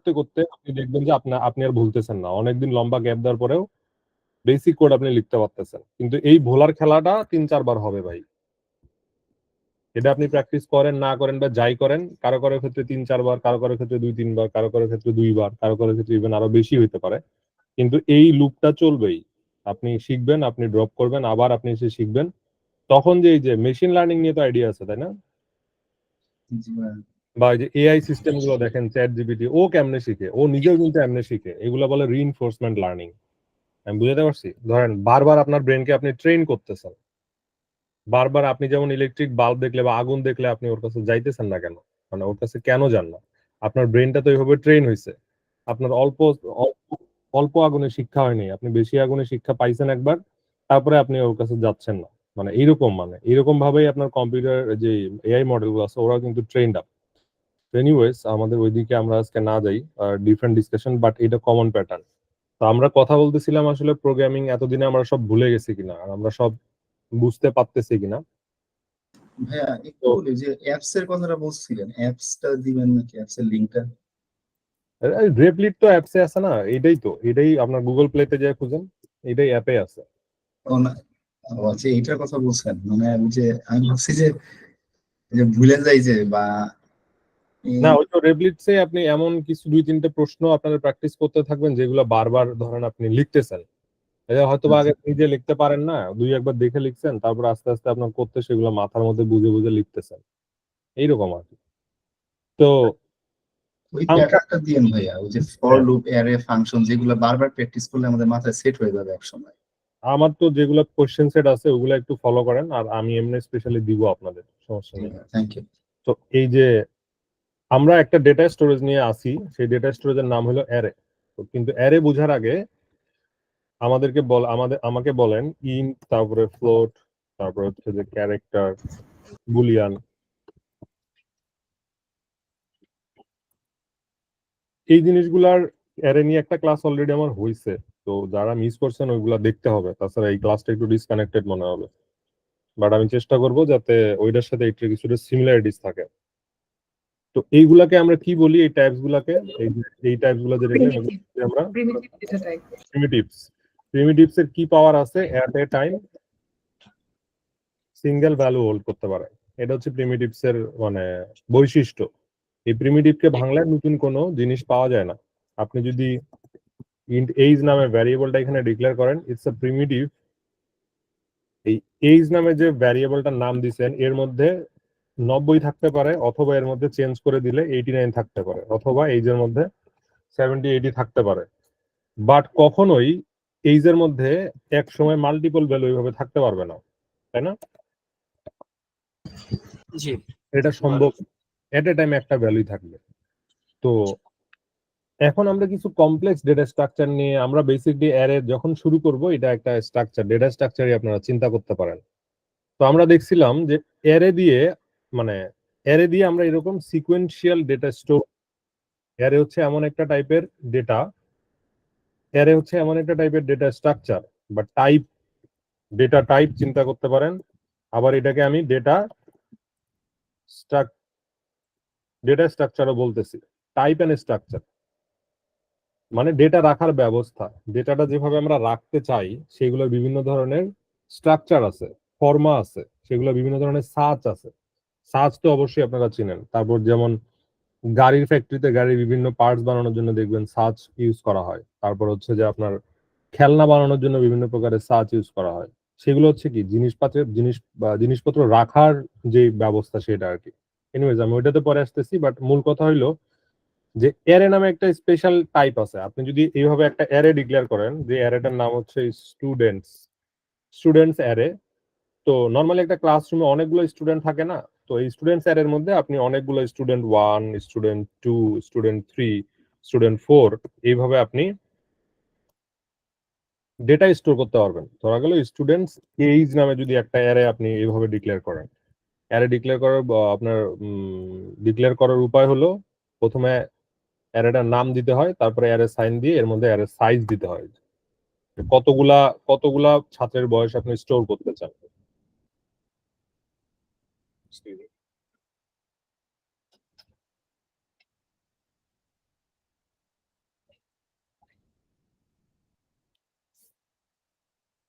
করতে করতে আপনি দেখবেন যে আপনি আর ভুলতেছেন না, অনেকদিন লম্বা গ্যাপ দেওয়ার পরেও বেসিক কোড আপনি লিখতে পারতেছেন। কিন্তু এই ভোলার খেলাটা 3-4 বার হবে ভাই। এটা আপনি প্র্যাকটিস করেন না করেন বা যাই করেন, কারো কারো ক্ষেত্রে 3-4 বার, কারো কারো ক্ষেত্রে 2-3 বার, কারো কারো ক্ষেত্রে 2 বার, কারো কারো ক্ষেত্রে ইভেন আরো বেশি হইতে পারে। কিন্তু এই লুপটা চলবেই। আপনি শিখবেন, আপনি ড্রপ করবেন, আবার আপনি এসে শিখবেন। তখন যে এই যে মেশিন লার্নিং নিয়ে তো আইডিয়া আছে, তাই না? জি ভাইয়া। বা এই যে এআই সিস্টেম গুলো দেখেন, চ্যাট জিপিটি, ও কেমনে শিখে, ও নিজেও কিন্তু এমনে শিখে, এগুলো বলে রিইনফোর্সমেন্ট লার্নিং। আমি বুঝাতে পারছি? ধরেন বারবার আপনার ব্রেনকে আপনি ট্রেন করতেছেন, বারবার আপনি যেমন ইলেকট্রিক বাল্ব দেখলে বা আগুন দেখলে আপনি ওর কাছে যাইতেছেন না কেন, মানে ওর কাছে কেন যান না? আপনার ব্রেনটা তো এইভাবে ট্রেন হয়েছে। আপনার অল্প অল্প অল্প আগুনে শিক্ষা হয়নি, আপনি বেশি আগুনে শিক্ষা পাইছেন একবার, তারপরে আপনি ওর কাছে যাচ্ছেন না। মানে এইরকম, মানে এইরকম ভাবেই আপনার কম্পিউটার যে এআই মডেল গুলো আছে ওরা কিন্তু ট্রেন্ড আপ। এনিওয়েজ, আমাদের ওইদিকে আমরা আজকে না যাই, ডিফারেন্ট ডিসকাশন, বাট এটা কমন প্যাটার্ন। তো আমরা কথা বলতেছিলাম আসলে প্রোগ্রামিং এতদিনে আমরা সব ভুলে গেছি কিনা, আর আমরা সব বুঝতে পারতেছি কিনা। ভাইয়া একটু তো বলি যে অ্যাপস এর কথাটা বলছিলেন, অ্যাপসটা দিবেন নাকি, অ্যাপস এর লিংকটা? গ্রেপলিট তো অ্যাপসে আছে না, এটাই তো, এটাই আপনার গুগল প্লেতে যায় খুঁজেন, এটাই অ্যাপে আছে। ও না, ও আচ্ছা এইটার কথা বলছেন, মানে ওই যে আমি ভাবছি যে যে ভুলে যাই যে বা না, এই। ওই তো রেবলিটসে আপনি এমন কিছু 2-3টে প্রশ্ন আপনাদের প্র্যাকটিস করতে থাকবেন যেগুলো বারবার ধরেন আপনি লিখতেছেন। এটা হয়তো বা আচ্ছা, আগে নিজে লিখতে পারেন না, 2-1 বার দেখে লিখছেন, তারপর আস্তে আস্তে আপনার করতে সেগুলো মাথার মধ্যে বুঝে বুঝে লিখতেছেন, এইরকম আর কি। তো ওই আমরা, প্যাটার্নটা দিয়েন ভাইয়া, ওই যে ফর হ্যাঁ, লুপ, অ্যারে, ফাংশন, যেগুলো বারবার প্র্যাকটিস করলে আমাদের মাথায় সেট হয়ে যাবে এক সময়। আমার তো যেগুলো কোশ্চেন সেট আছে ওগুলো একটু ফলো করেন, আর আমি এমনি স্পেশালি দিব আপনাদের, সমস্যা জি নেই। ভাইয়া, থ্যাংক ইউ। তো এই যে আমরা একটা ডেটা স্টোরেজ নিয়ে আসি, সেই ডেটা স্টোরেজের নাম হলো অ্যারে। তো কিন্তু অ্যারে বোঝার আগে আমাকে বলেন ইন্ট, তারপরে ফ্লোট, তারপরে হচ্ছে যে ক্যারেক্টার, বুলিয়ান, এই জিনিসগুলার অ্যারে নিয়ে একটা ক্লাস অলরেডি আমার হয়েছে। তো যারা মিস করছেন ওইগুলা দেখতে হবে, তাছাড়া এই ক্লাসটা একটু ডিসকানেক্টেড মনে হবে। বাট আমি চেষ্টা করব যাতে ওইটার সাথে একটু কিছুটা সিমিলারিটিস থাকে। তো এইগুলাকে আমরা কি বলি, এই টাইপস গুলাকে, এই টাইপস গুলা যে দেখলেন এগুলো প্রিমিটিভ আমরা primitive data type. Primitives. Primitives এর কি পাওয়ার আছে, at a time single value hold করতে পারে। এটা হচ্ছে প্রিমিটিভস এর মানে বৈশিষ্ট্য। এই প্রিমিটিভকে ভাঙলে নতুন কোনো জিনিস পাওয়া যায় না। আপনি যদি ইন্ট এইজ নামে ভ্যারিয়েবলটা এখানে ডিক্লেয়ার করেন, ইটস আ প্রিমিটিভ। এই এইজ নামে যে ভ্যারিয়েবলটার নাম দিছেন এর মধ্যে 90 থাকতে পারে, অথবা এর মধ্যে চেঞ্জ করে দিলে 89 থাকতে পারে, অথবা এইজের মধ্যে 70-80 থাকতে পারে। বাট কখনোই এইজের মধ্যে এক সময় মাল্টিপল ভ্যালু এইভাবে থাকতে পারবে না, তাই না? জি। এটা সম্ভব, এট এ টাইম একটা ভ্যালুই থাকবে। তো এখন আমরা কিছু কমপ্লেক্স ডেটা স্ট্রাকচার নিয়ে, আমরা বেসিকলি অ্যারে যখন শুরু করব, এটা একটা স্ট্রাকচার, ডেটা স্ট্রাকচারই আপনারা চিন্তা করতে পারেন। তো আমরা দেখছিলাম যে অ্যারে দিয়ে, মানে অ্যারে দিয়ে আমরা এরকম সিকোয়েন্সিয়াল ডেটা স্টোর, অ্যারে হচ্ছে এমন একটা টাইপের ডেটা, অ্যারে হচ্ছে এমন একটা টাইপের ডেটা স্ট্রাকচার বা টাইপ, ডেটা টাইপ চিন্তা করতে পারেন। আবার এটাকে আমি ডেটা স্ট্রাকচারও বলতেছি। টাইপ এন্ড স্ট্রাকচার মানে ডেটা রাখার ব্যবস্থা, ডেটাটা যেভাবে আমরা রাখতে চাই সেগুলোর বিভিন্ন ধরনের স্ট্রাকচার আছে, ফর্মা আছে, সেগুলো বিভিন্ন ধরনের সাচ আছে। সাচ তো অবশ্যই আপনারা চিনেন। তারপর যেমন গাড়ির ফ্যাক্টরিতে গাড়ির বিভিন্ন পার্টস বানানোর জন্য দেখবেন সাচ ইউজ করা হয়। তারপর হচ্ছে যে আপনার খেলনা বানানোর জন্য বিভিন্ন প্রকারের সাচ ইউজ করা হয়। সেগুলো হচ্ছে কি জিনিসপত্র রাখার যে ব্যবস্থা সেটা আর কি। এনিওয়েজ, আমি ওইটাতে পরে আসতেছি, বাট মূল কথা হইলো যে অ্যারে নামে একটা স্পেশাল টাইপ আছে। আপনি যদি এইভাবে একটা অ্যারে ডিক্লেয়ার করেন যে অ্যারেটার নাম হচ্ছে স্টুডেন্টস, স্টুডেন্টস অ্যারে। তো নর্মালি একটা ক্লাসরুমে অনেকগুলো স্টুডেন্ট থাকে না? তো এই স্টুডেন্টস অ্যারের মধ্যে আপনি অনেকগুলো স্টুডেন্ট 1, স্টুডেন্ট 2, স্টুডেন্ট 3, স্টুডেন্ট 4, এইভাবে আপনি ডেটা স্টোর করতে পারবেন। ধরা গেল স্টুডেন্টস এইজ নামে যদি একটা অ্যারে আপনি এইভাবে ডিক্লেয়ার করেন, অ্যারে ডিক্লেয়ার করার আপনার ডিক্লেয়ার করার উপায় হলো প্রথমে অ্যারেটার নাম দিতে হয়, তারপরে অ্যারে সাইন দিয়ে এর মধ্যে অ্যারে সাইজ দিতে হয়, কতগুলা কতগুলা ছাত্রের বয়স আপনি স্টোর করতে চান।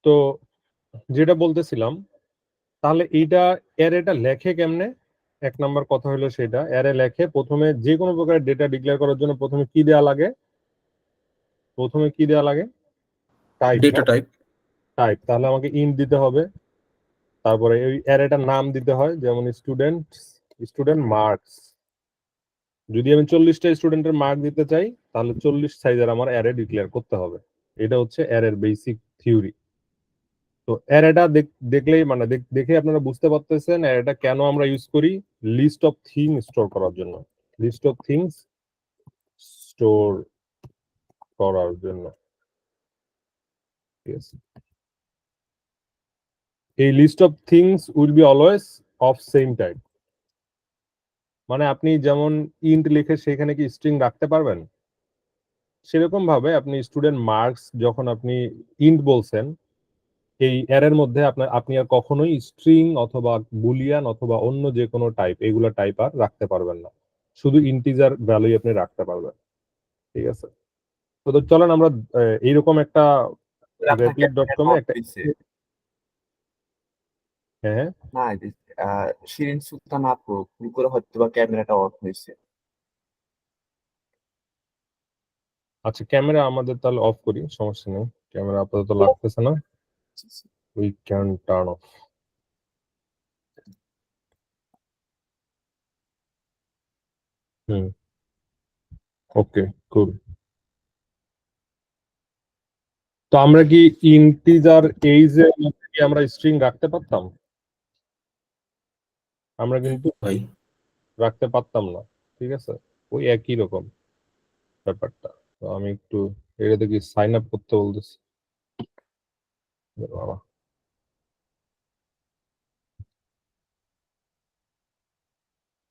তো যেটা বলতেছিলাম, তাহলে এইটা অ্যারেটা লেখে কেমনে? এক নাম্বার কথা হলো সেটা, অ্যারে লেখে প্রথমে যে কোনো প্রকার ডেটা ডিক্লেয়ার করার জন্য প্রথমে কি দেওয়া লাগে? প্রথমে কি দেওয়া লাগে? টাইপ না? Data type. টাইপ। তাহলে আমাকে ইন্ট দিতে হবে, তারপরে ওই অ্যারেটার নাম দিতে হয়, যেমন স্টুডেন্ট মার্কস। যদি আমি 40টা স্টুডেন্টের মার্ক দিতে চাই, তাহলে 40 সাইজের আমার অ্যারে ডিক্লেয়ার করতে হবে। এটা হচ্ছে অ্যারের বেসিক থিওরি। তো অ্যারেটা দেখলেই মানে দেখে আপনারা বুঝতে পারতেছেন অ্যারেটা কেন আমরা ইউজ করি? লিস্ট অফ থিং স্টোর করার জন্য। লিস্ট অফ থিংস স্টোর করার জন্য। ঠিক আছে, এই list of things will be always of same type. মানে আপনি যেমন ইন্ট লিখে সেখানে কি স্ট্রিং রাখতে পারবেন? সেরকম ভাবে আপনি স্টুডেন্ট মার্কস যখন আপনি ইন্ট বলছেন, এই অ্যারের মধ্যে আপনি আর কখনোই স্ট্রিং অথবা বুলিয়ান অথবা অন্য যে কোনো টাইপ, এগুলো টাইপ আর রাখতে পারবেন না। শুধু ইন্টিজার ভ্যালুই আপনি রাখতে পারবেন। ঠিক আছে, তো চলেন আমরা এইরকম একটা replit.com এ একটা হ্যাঁ না শিরিন সুলতান আপু ভুল করে হয়তো বা ক্যামেরাটা অফ হয়েছে। আচ্ছা, ক্যামেরা আমাদের তাহলে অফ করি, সমস্যা নেই। ক্যামেরা আপাতত লাগতেছে না, উই ক্যান টার্ন অফ। হুম, ওকে, কুল। তো আমরা কি ইন্টিজার এইজের মধ্যে কি আমরা স্ট্রিং রাখতে পারতাম? আমরা কিন্তু ভাই রাখতে পারতাম না। ঠিক আছে, ওই একই রকম ব্যাপারটা। তো আমি একটু এটা দেখি সাইন আপ করতে বলতেছি। বাবা।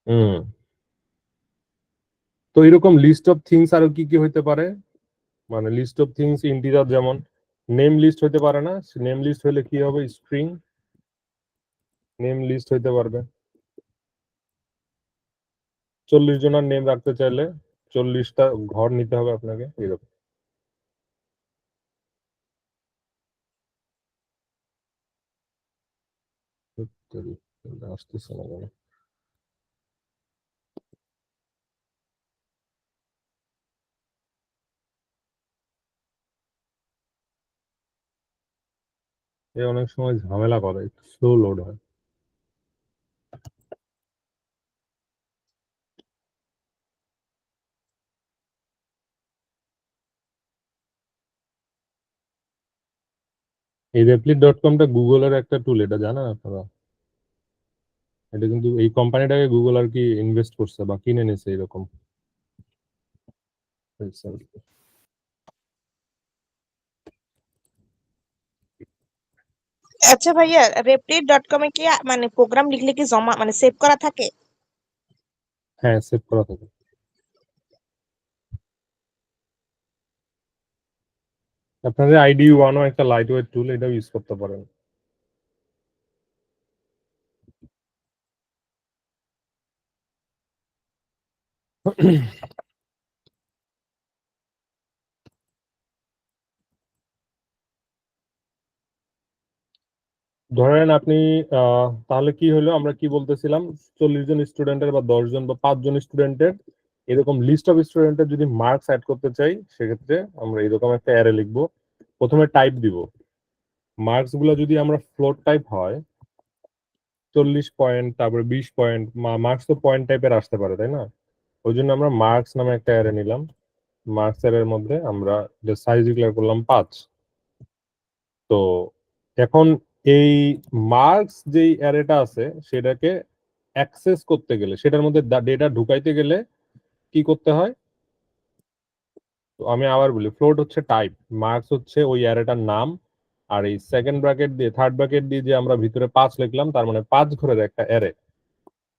হুম, তো এরকম লিস্ট অফ থিংস আরো কি কি হইতে পারে? মানে লিস্ট অফ থিংস ইন্টিজার, যেমন নেম লিস্ট হইতে পারে না? নেম লিস্ট হইলে কি হবে? স্ট্রিং নেম লিস্ট হইতে পারবে। 40 জনের নেম রাখতে চাইলে 40টা ঘর নিতে হবে আপনাকে, এরকম। আসতেছে না কেন? এ অনেক সময় ঝামেলা করে, একটু স্লো লোড হয়। এই replit.com-টা গুগলের একটা টুল, এটা জানেন আপনারা? এটা কিন্তু এই কোম্পানিটাকে গুগল আর কি ইনভেস্ট করছে বা কিনে নিছে এরকম। আচ্ছা ভাইয়া, replit.com এ কি মানে প্রোগ্রাম লিখলে কি জমা মানে সেভ করা থাকে? হ্যাঁ, সেভ করা থাকে। আপনাদের আইডি ওয়ানও একটা লাইট ওয়েট টুল, এটাও ইউজ করতে পারেন। ধরেন আপনি তাহলে কি হলো, আমরা কি বলতেছিলাম, 40 জন স্টুডেন্টের বা 10 জন বা 5 জন স্টুডেন্টের এরকম লিস্ট অফ স্টুডেন্টের যদি মার্কস অ্যাড করতে চাই, সেক্ষেত্রে আমরা এরকম একটা অ্যারে লিখবো। প্রথমে টাইপ দিব। মার্কস গুলো যদি আমরা ফ্লোট টাইপ হয়, 40 পয়েন্ট, তারপরে 20 পয়েন্ট, মার্কস তো পয়েন্ট টাইপের আসতে পারে, তাই না? ওই জন্য আমরা মার্কস নামে একটা অ্যারে নিলাম। মার্কস এর মধ্যে আমরা সাইজ ডিক্লেয়ার করলাম 5। তো এখন এই মার্কস যেই অ্যারেটা আছে সেটাকে অ্যাক্সেস করতে গেলে, সেটার মধ্যে ডেটা ঢুকাইতে গেলে কি করতে হয়? তো আমি আবার বলি, ফ্লোট হচ্ছে টাইপ, মার্কস হচ্ছে ওই অ্যারেটার নাম, আর এই সেকেন্ড ব্র্যাকেট দিয়ে থার্ড ব্র্যাকেট দিয়ে যে আমরা ভিতরে 5 লিখলাম, তার মানে 5 ঘরের একটা অ্যারে।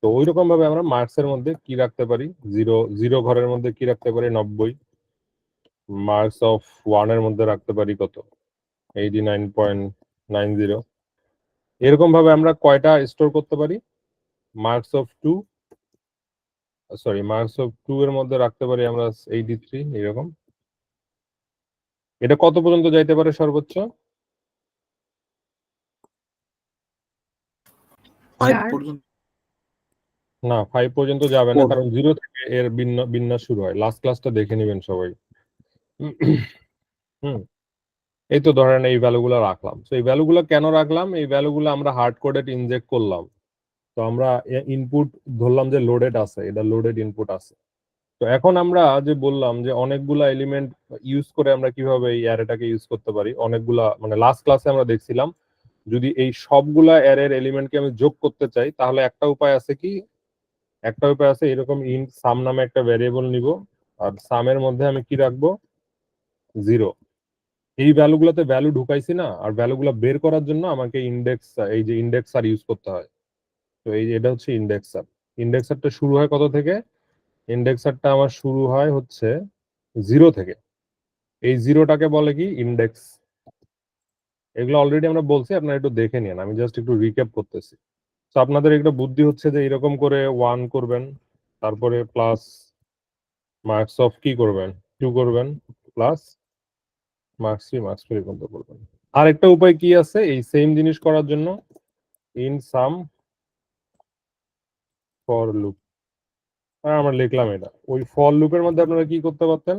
তো ওই রকম ভাবে আমরা মার্কস এর মধ্যে কি রাখতে পারি? 0 ঘরের মধ্যে কি রাখতে পারি? 90। মার্কস অফ 1 এর মধ্যে রাখতে পারি কত? 89.90। এরকম ভাবে আমরা কয়টা স্টোর করতে পারি? Marks of 2, sorry, marks of 2 এর মধ্যে রাখতে পারি আমরা 83, এরকম। এটা কত পর্যন্ত যাইতে পারে সর্বোচ্চ? ফাইভ 4 পর্যন্ত না 5 পর্যন্ত যাবে না, Four. কারণ 0 থেকে এর বিন্যাস শুরু হয়। লাস্ট ক্লাসটা দেখে নেবেন সবাই। হুম, এই তো ধরেন এই ভ্যালুগুলো রাখলাম। তো এই ভ্যালুগুলো কেন রাখলাম? এই ভ্যালুগুলো আমরা হার্ড কোডেড ইনজেক্ট করলাম। তো আমরা ইনপুট ধরলাম যে লোডেড আছে, এটা লোডেড ইনপুট আছে। তো এখন আমরা যে বললাম যে অনেকগুলা এলিমেন্ট ইউজ করে আমরা কিভাবে এই অ্যারেটাকে ইউজ করতে পারি, অনেকগুলা মানে লাস্ট ক্লাসে আমরা দেখছিলাম যদি এই সবগুলা অ্যারের এলিমেন্টকে আমি যোগ করতে চাই তাহলে একটা উপায় আছে কি, একটা উপায় আছে এরকম ইন্ট সাম নামে একটা ভ্যারিয়েবল নিব, আর সামের মধ্যে আমি কি রাখবো, 0। এই ভ্যালুগুলোতে ভ্যালু ঢুকাইছি না, আর ভ্যালুগুলো বের করার জন্য আমাকে ইন্ডেক্স, এই যে ইন্ডেক্সার ইউজ করতে হয়। তো এই এটা হচ্ছে ইন্ডেক্সার। ইন্ডেক্সারটা শুরু হয় কত থেকে? ইন্ডেক্সারটা আমার শুরু হয় হচ্ছে 0 থেকে। এই 0টাকে বলে কি, ইন্ডেক্স। এগুলো অলরেডি আমরা বলছি, আপনারা একটু দেখে নিন, আমি জাস্ট একটু রিক্যাপ করতেছি। তো আপনাদের একটা বুদ্ধি হচ্ছে যে এরকম করে 1 করবেন, তারপরে প্লাস মার্কস অফ কি করবেন, 2 করবেন, প্লাস মার্কস 3 পর্যন্ত করবেন। আর একটা উপায় কি আছে এই সেম জিনিস করার জন্য, ইন সাম ফর লুপ। আমরা লিখলাম এটা, ওই ফর লুপের মধ্যে আপনারা কি করতে পারতেন,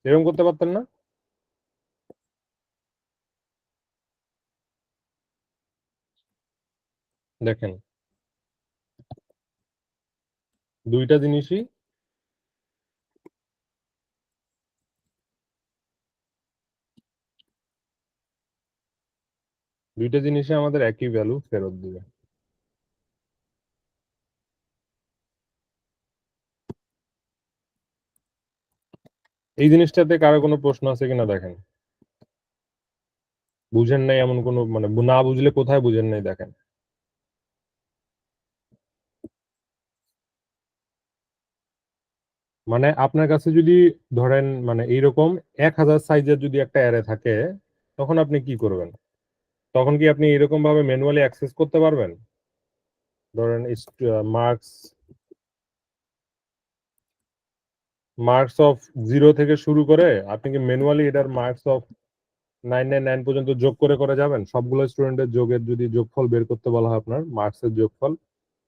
এরকম করতে পারতেন না? দেখেন দুইটা জিনিসই, দুইটা জিনিসই আমাদের একই ভ্যালু ফেরত দিবে। এই জিনিসটাতে কারো কোনো প্রশ্ন আছে কিনা দেখেন, বুঝেন নাই এমন কোনো, মানে না বুঝলে কোথায় বুঝেন নাই দেখেন। মানে আপনার কাছে যদি ধরেন মানে এইরকম 1000 সাইজের যদি একটা অ্যারে থাকে, তখন আপনি কি করবেন? তখন কি আপনি এরকম ভাবে ম্যানুয়ালি অ্যাক্সেস করতে পারবেন? ধরেন মার্কস মার্কস অফ 0 থেকে শুরু করে আপনি কি ম্যানুয়ালি এটার মার্কস অফ 999 পর্যন্ত যোগ করে করে যাবেন? সবগুলো স্টুডেন্টের যোগের যদি যোগফল বের করতে বলা হয় আপনার মার্কসের যোগফল,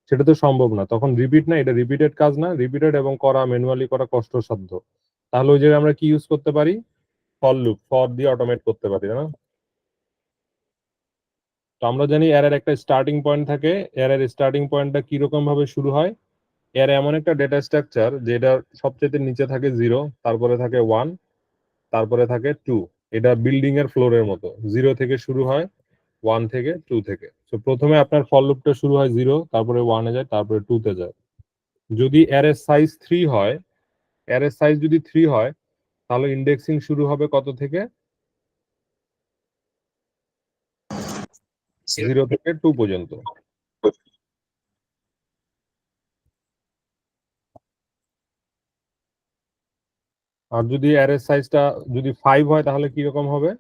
সেটা তো সম্ভব না। তখন রিপিট না, এটা রিপিটেড কাজ না, রিপিটেড এবং করা ম্যানুয়ালি করা কষ্টসাধ্য। তাহলে ওই জায়গায় আমরা কি ইউজ করতে পারি, ফর লুপ, ফর দিয়ে অটোমেট করতে পারি, তাই না? তো আমরা জানি এর একটা স্টার্টিং পয়েন্ট থাকে, এর স্টার্টিং পয়েন্টটা কিরকম ভাবে শুরু হয়। এর এমন একটা ডেটা স্ট্রাকচার যেটা সবচেয়ে নিচে থাকে 0, তারপরে থাকে 1, তারপরে থাকে 2। এটা বিল্ডিং এর ফ্লোরের মতো, 0 থেকে শুরু হয়, 1 থেকে 2 থেকে। তো প্রথমে আপনার ফর লুপটা শুরু হয় 0, তারপরে 1 এ যায়, তারপরে 2 তে যায়। যদি এর সাইজ 3 হয়, এর সাইজ যদি 3 হয়, তাহলে ইন্ডেক্সিং শুরু হবে কত থেকে? 0 থেকে 2 পর্যন্ত। আর যদি অ্যারে সাইজটা যদি 5 হয় তাহলে কি রকম হবে?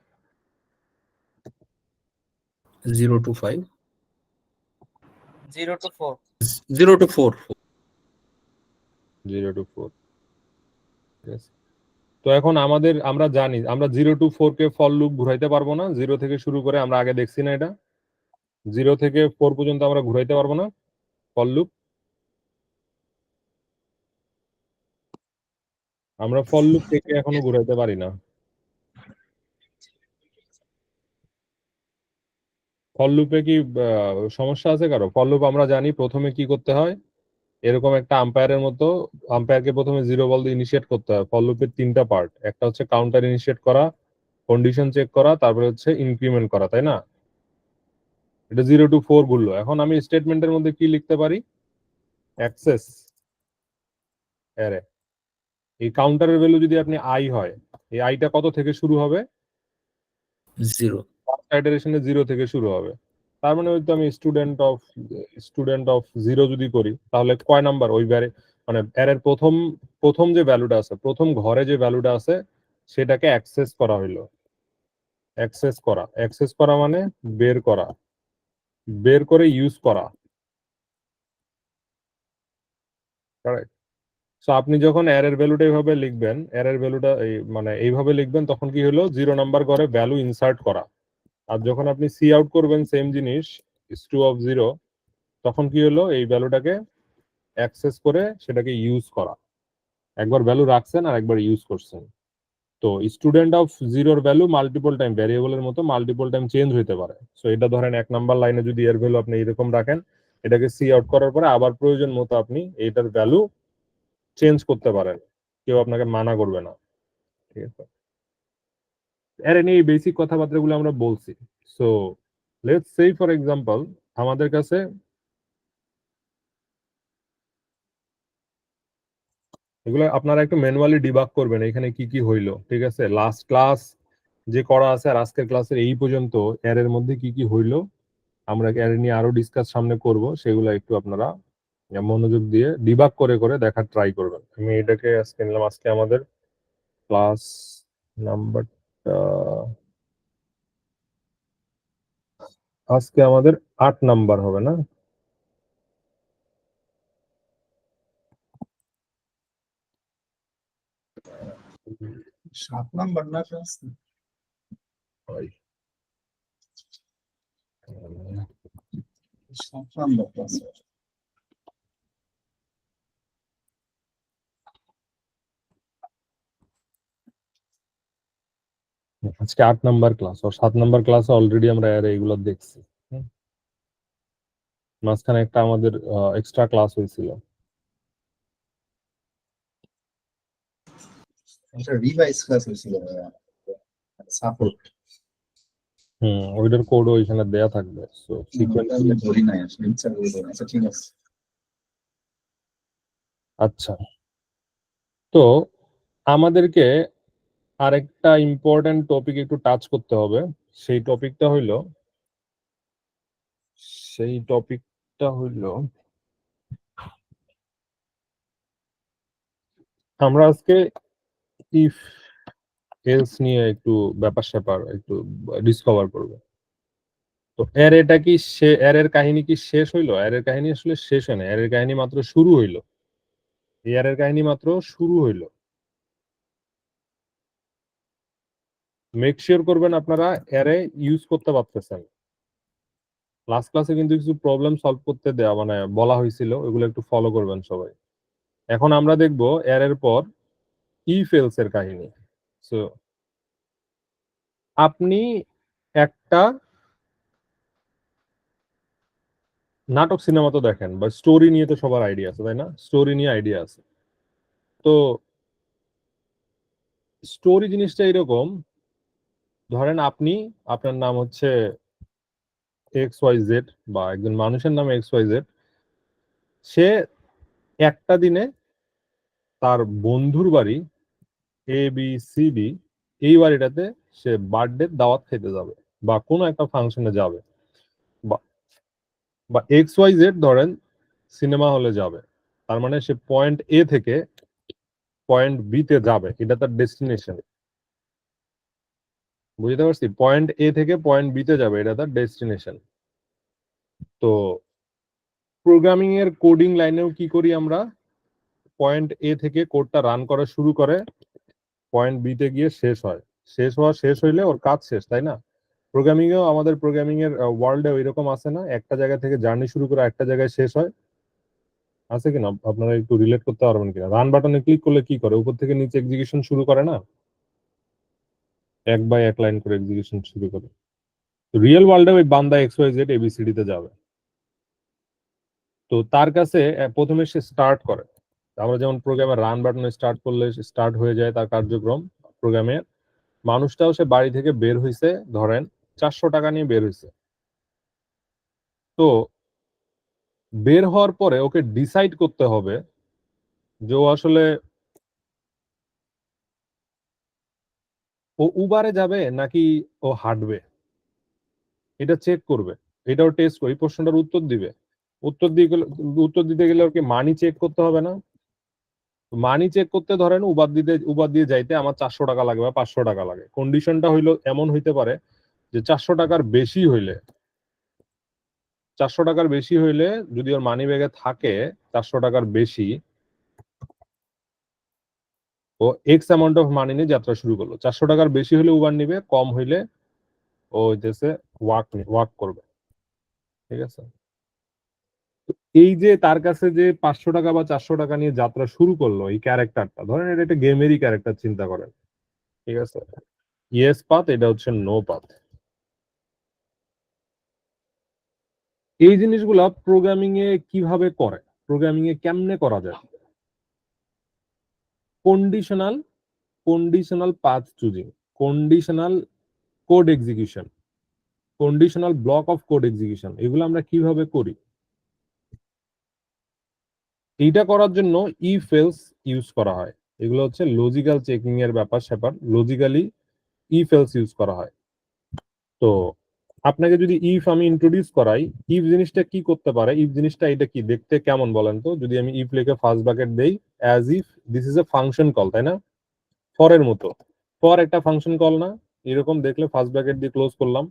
0 to 5 0 to 4 0 to 4 0 to 4। তো এখন আমরা জানি আমরা 0 to 4 কে ফর লুপ ঘুরাইতে পারবো না, 0 থেকে শুরু করে, আমরা আগে দেখছি না এটা, 0 থেকে 4 পর্যন্ত আমরা ঘুরাইতে পারবো না ফর লুপ। আমরা ফর লুপ থেকে এখনো ঘুরাইতে পারি না। ফর লুপে কি সমস্যা আছে কারো? ফর লুপ আমরা জানি প্রথমে কি করতে হয়, এরকম একটা আম্পায়ারের মতো, আম্পায়ারকে প্রথমে 0 বল দিয়ে ইনিশিয়েট করতে হয়। ফর লুপের 3টা পার্ট, একটা হচ্ছে কাউন্টার ইনিশিয়েট করা, কন্ডিশন চেক করা, তারপরে হচ্ছে ইনক্রিমেন্ট করা, তাই না? এটা 0 to 4 ঘুরলো। এখন আমি স্টেটমেন্টের মধ্যে কি লিখতে পারি, অ্যাক্সেস অ্যারে। এই কাউন্টারের ভ্যালু যদি আপনি আই হয়, এই আইটা কত থেকে শুরু হবে? 0 ফার্স্ট আইটারেশনে 0 থেকে শুরু হবে। তার মানে হয়তো আমি স্টুডেন্ট অফ 0 যদি করি, তাহলে কয় নাম্বার ওই মানে অ্যারের প্রথম প্রথম যে ভ্যালুটা আছে, প্রথম ঘরে যে ভ্যালুটা আছে, সেটাকে অ্যাক্সেস করা হইলো। অ্যাক্সেস করা মানে বের করা, বের করে ইউজ করা। Correct? সো আপনি যখন অ্যারের ভ্যালুটা এইভাবে লিখবেন, অ্যারের ভ্যালুটা এই মানে এইভাবে লিখবেন, তখন কি হলো, 0 নাম্বার ঘরে ভ্যালু ইনসার্ট করা। আর যখন আপনি সি আউট করবেন সেম জিনিস ট্রু অফ 0, তখন কি হলো, এই ভ্যালুটাকে অ্যাক্সেস করে সেটাকে ইউজ করা। একবার ভ্যালু রাখছেন আর একবার ইউজ করছেন। তো স্টুডেন্ট অফ 0-র ভ্যালু মাল্টিপল টাইম, ভ্যারিয়েবলের মতো মাল্টিপল টাইম চেঞ্জ হইতে পারে। সো এটা ধরেন 1 নাম্বার লাইনে যদি এর ভ্যালু আপনি এরকম রাখেন, এটাকে সি আউট করার পরে আবার প্রয়োজন মতো আপনি এটার ভ্যালু চেঞ্জ করতে পারেন, কেউ আপনাকে মানা করবে না। ঠিক আছে, এর নিয়ে বেসিক কথাবার্তাগুলো আমরা বলছি। So let's say for example আমাদের কাছে এগুলো আপনারা একটু ম্যানুয়ালি ডিবাগ করবেন এখানে কি কি হইলো। ঠিক আছে, লাস্ট ক্লাস যে করা আছে আর আজকের ক্লাসের এই পর্যন্ত এর মধ্যে কি কি হইলো আমরা এর নিয়ে আরো ডিসকাস সামনে করব, সেগুলো একটু আপনারা মনোযোগ দিয়ে ডিবাগ করে করে দেখার ট্রাই করবেন। আমি এটাকে আজকে নিলাম, আজকে আমাদের ক্লাস নাম্বারটা আজকে আমাদের 8 নাম্বার হবে না? সাত নাম্বার না ক্লাস? সাত নাম্বার ক্লাস। আজকে 8 নাম্বার ক্লাস, আর 7 নাম্বার ক্লাসে অলরেডি আমরা এর এইগুলো দেখছি। মাঝখানে একটা আমাদের এক্সট্রা ক্লাস হয়েছিল। একটা রিভাইজ ক্লাস হয়েছিল, সাপোর্ট। ওইটার কোড ওইখানে দেয়া থাকবে। সো সিকোয়েন্সিয়ালি ধরি নাই আসলে, ইচ্ছা করে ধরি। আচ্ছা ঠিক আছে। আচ্ছা, তো আমাদেরকে আরেকটা ইম্পর্টেন্ট টপিক একটু টাচ করতে হবে। সেই টপিকটা হইল আমরা আজকে ইফ এলস নিয়ে একটু ব্যাপার স্যাপার একটু ডিসকভার করব। তো এটা কি এর কাহিনী কি শেষ হইলো? এর কাহিনী আসলে শেষ হয় না, এর কাহিনী মাত্র শুরু হইলো। এর কাহিনী মাত্র শুরু হইলো। মেক শিওর করবেন আপনারা এরে ইউজ করতে পারতেছেন। লাস্ট ক্লাসে কিন্তু কিছু প্রবলেম সলভ করতে দেওয়া মানে বলা হয়েছিল, ওগুলো একটু ফলো করবেন সবাই। এখন আমরা দেখব এর পর ইফ এলস এর কাহিনী। সো আপনি একটা নাটক সিনেমা তো দেখেন, বা স্টোরি নিয়ে তো সবার আইডিয়া আছে, তাই না? স্টোরি নিয়ে আইডিয়া আছে। তো স্টোরি জিনিসটা এরকম, ধরেন আপনার নাম হচ্ছে এক্স ওয়াই জেড, বা একজন মানুষের নাম এক্স ওয়াই জেড। সে একটা দিনে তার বন্ধুর বাড়ি এ বি সি ডি, এই বাড়িটাতে সে বার্থডে দাওয়াত খেতে যাবে বা কোনো একটা ফাংশনে যাবে, বা বা এক্স ওয়াই জেড ধরেন সিনেমা হলে যাবে। তার মানে সে পয়েন্ট এ থেকে পয়েন্ট বি তে যাবে, এটা তার ডেস্টিনেশন। বুঝতে পারছি? পয়েন্ট এ থেকে পয়েন্ট বি তে যাবে, এটা তার ডেস্টিনেশন। তো প্রোগ্রামিং এর কোডিং লাইনেও কি করি আমরা, পয়েন্ট এ থেকে কোডটা রান করা শুরু করে, পয়েন্ট বি তে গিয়ে শেষ হইলে ওর কাজ শেষ, তাই না? প্রোগ্রামিং এও আমাদের প্রোগ্রামিং এর ওয়ার্ল্ডে এরকম আছে না, একটা জায়গা থেকে জার্নি শুরু করে একটা জায়গায় শেষ হয়, আছে কিনা? আপনারা একটু রিলেট করতে পারবেন কিনা? রান বাটনে ক্লিক করলে কি করে, উপর থেকে নিচে এক্সিকিউশন শুরু করে না, এক বাই এক লাইন করে এক্সিকিউশন শুরু করে। রিয়েল ওয়ার্ল্ডে ওই বান্দা এক্স ওয়াই জেড এবিসিডি তে যাবে। তো তার কাছে প্রথমে সে স্টার্ট করে, আমরা যেমন প্রোগ্রামে রান বাটনে স্টার্ট করলে স্টার্ট হয়ে যায় তার কার্যক্রম প্রোগ্রামে। মানুষটাও সে বাড়ি থেকে বের হইছে, ধরেন 400 টাকা নিয়ে বের হইছে। তো বের হওয়ার পরে ওকে ডিসাইড করতে হবে যে ও আসলে ও উবারে যাবে নাকি ও হাঁটবে, এটা চেক করবে। এটাও টেস্ট করে এই প্রশ্নটার উত্তর দিবে। উত্তর দিতে গেলে ওকে মানি চেক করতে হবে না? মানি চেক করতে ধরেন উবার দিয়ে যাইতে আমার 400 টাকা লাগে বা 500 টাকা লাগে। কন্ডিশনটা হইলো এমন হইতে পারে যে 400 টাকার বেশি হইলে, 400 টাকার বেশি হইলে যদি ওর মানি ব্যাগে থাকে 400 টাকার বেশি, ও এক্স অ্যামাউন্ট অফ মানি নিয়ে যাত্রা শুরু করলো। 400 টাকার বেশি হলে উবার নিবে, কম হইলে ও হইতেছে ওয়াক করবে, ঠিক আছে। এই যে তার কাছে যে 500 টাকা বা 400 টাকা নিয়ে যাত্রা শুরু করলো এই ক্যারেক্টারটা, ধরেন এটা একটা গেমেরই ক্যারেক্টার চিন্তা করেন, ঠিক আছে। ইয়েস পাথ, এটা হচ্ছে নো পাথ। এই জিনিসগুলা প্রোগ্রামিং এ কিভাবে করে, প্রোগ্রামিং এ কেমনে করা যায়? Conditional conditional path choosing, conditional code execution, conditional block of code execution, এগুলো আমরা কিভাবে করি? এইটা করার জন্য ইফ এলস ইউজ করা হয়। এগুলো হচ্ছে লজিক্যাল চেকিং এর ব্যাপার স্যাপার, লজিক্যালি ইফ এলস ইউজ করা হয়। তো আপনাকে যদি ইফ আমি ইন্ট্রোডিউস করাই, ইফ জিনিসটা কি করতে পারে, ইফ জিনিসটা এটা কি দেখতে কেমন বলেন তো? যদি আমি ইফ লিখে ফার্স্ট ব্র্যাকেট দেই, as if this is a function call, তাই না? ফর এর মতো, ফর একটা ফাংশন কল না? এরকম দেখলে ফার্স্ট ব্র্যাকেট দিয়ে ক্লোজ করলাম।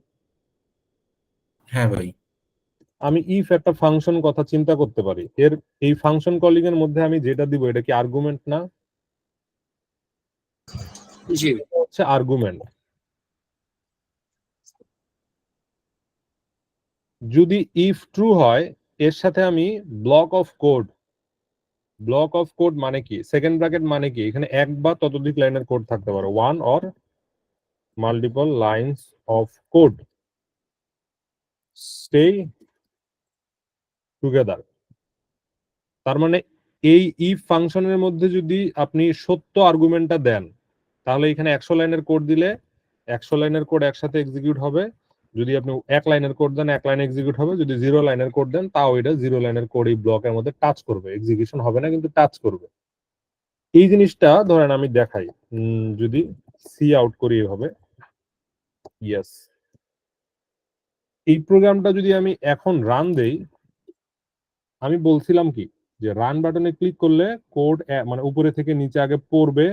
হ্যাঁ ভাই। আমি ইফ একটা ফাংশন কথা চিন্তা করতে পারি, এর এই ফাংশন কলিং এর মধ্যে আমি যেটা দিব এটা কি আর্গুমেন্ট না? জি। এটা হচ্ছে আর্গুমেন্ট। যদি ইফ ট্রু হয়, এর সাথে আমি block of code, block of code মানে কি, সেকেন্ড ব্র্যাকেট মানে কি, এখানে এক বা ততোধিক লাইনের কোড থাকতে পারে, one or multiple lines of code stay together. তার মানে এই ইফ ফাংশনের মধ্যে যদি আপনি সত্য আর্গুমেন্টটা দেন, তাহলে এখানে 100 লাইনের কোড দিলে 100 লাইনের কোড একসাথে এক্সিকিউট হবে। যদি আপনি 1 লাইনের কোড দেন 1 লাইন এক্সিকিউট হবে, যদি 0 লাইনের কোড দেন তাও এটা 0 লাইনের কোড এই ব্লকের মধ্যে টাচ করবে, এক্সিকিউশন হবে না কিন্তু টাচ করবে। এই জিনিসটা ধরেন আমি দেখাই, যদি সি আউট করি এভাবে, ইয়েস, এই প্রোগ্রামটা যদি আমি এখন রান দেই, আমি বলছিলাম কি যে রান বাটনে ক্লিক করলে কোড মানে উপরে থেকে নিচে আগে পড়বে,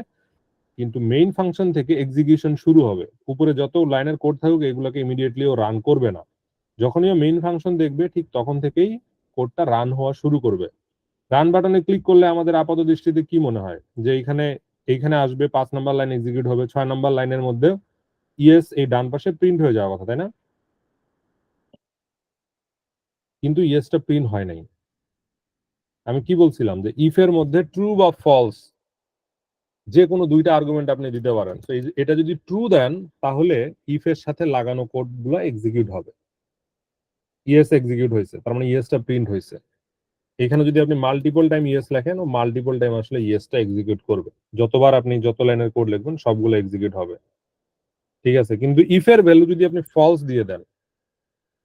কিন্তু মেইন ফাংশন থেকে এক্সিকিউশন শুরু হবে। উপরে যত লাইনের কোড থাকুক এগুলোকে ইমিডিয়েটলি ও রান করবে না, যখনই ও মেইন ফাংশন দেখবে ঠিক তখন থেকেই কোডটা রান হওয়া শুরু করবে। রান বাটনে ক্লিক করলে আমাদের আপাত দৃষ্টিতে কি মনে হয় যে এইখানে আসবে 5 নাম্বার লাইন এক্সিকিউট হবে, 6 নাম্বার লাইনের মধ্যে ইয়েস এই ডান পাশে প্রিন্ট হয়ে যাওয়ার কথা, তাই না? কিন্তু ইয়েসটা প্রিন্ট হয় নাই। আমি কি বলছিলাম যে ইফ এর মধ্যে ট্রু বা ফলস যে কোনো দুইটা আর্গুমেন্ট আপনি দিতে পারেন। তো এটা যদি ট্রু দেন তাহলে ইফ এর সাথে লাগানো কোডগুলো এক্সিকিউট হবে। ইয়েস এক্সিকিউট হয়েছে, তার মানে ইয়েসটা প্রিন্ট হয়েছে। এখানে যদি আপনি মাল্টিপল টাইম ইয়েস লেখেন, ও মাল্টিপল টাইম আসলে ইয়েসটা এক্সিকিউট করবে। যতবার আপনি যত লাইনের কোড লিখবেন সবগুলো এক্সিকিউট হবে, ঠিক আছে। কিন্তু ইফ এর ভ্যালু যদি আপনি ফলস দিয়ে দেন,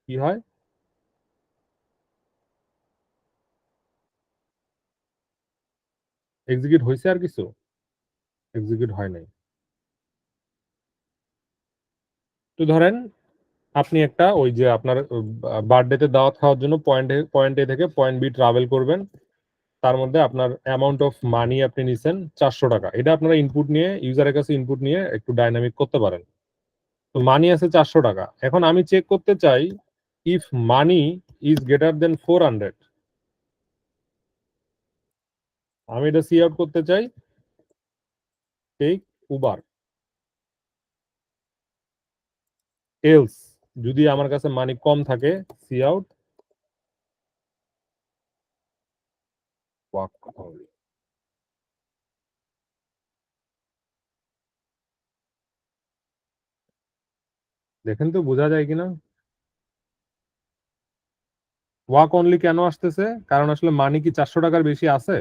কি হয়? এক্সিকিউট হয়েছে আর কিছু এক্সিকিউট হয় নাই। তো ধরেন আপনি একটা ওই যে আপনার বার্থডেতে দাওয়াত খাওয়ার জন্য পয়েন্ট এ থেকে পয়েন্ট বি ট্রাভেল করবেন, তার মধ্যে আপনার অ্যামাউন্ট অফ মানি আপনি নিছেন 400 টাকা। এটা আপনারা ইনপুট নিয়ে, ইউজারের কাছে ইনপুট নিয়ে একটু ডাইনামিক করতে পারেন। তো মানি আছে 400 টাকা, এখন আমি চেক করতে চাই if money is greater than 400, আমি এটা সি আউট করতে চাই, টেক উবার। এলস যদি আমার কাছে মানি কম থাকে, সি আউট ওয়াক অনলি। দেখেন তো বোঝা যায় কিনা? ওয়াক অনলি কেন আসতেছে? কারণ আসলে মানি কি 400 টাকার বেশি আছে?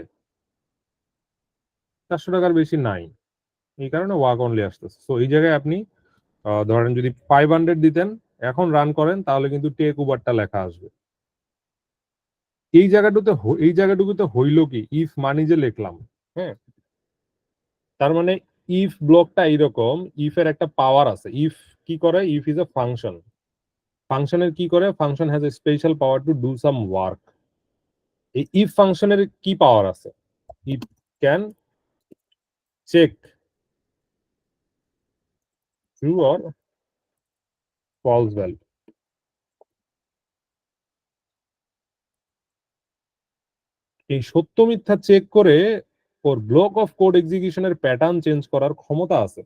400 টাকার বেশি নাই, এই কারণে ওয়াক অনলি আসতেছে। তো এই জায়গায় আপনি ধরেন যদি 500 দিতেন, এখন রান করেন, তাহলে কিন্তু টেক উবারটা লেখা আসবে। এই জায়গাটুকুতে হইলো কি, ইফ মানি যে লিখলাম, হ্যাঁ, তার মানে ইফ ব্লকটা এইরকম, ইফ এর একটা পাওয়ার আছে। ইফ কি করে? If is a function. ফাংশনের কি করে? Function has a special power to do some work. এই ইফ ফাংশনের কি পাওয়ার আছে? It can check true or false value. এই সত্য মিথ্যা চেক করে ওর ব্লক অফ কোড এক্সিকিউশনের প্যাটার্ন চেঞ্জ করার ক্ষমতা আছে।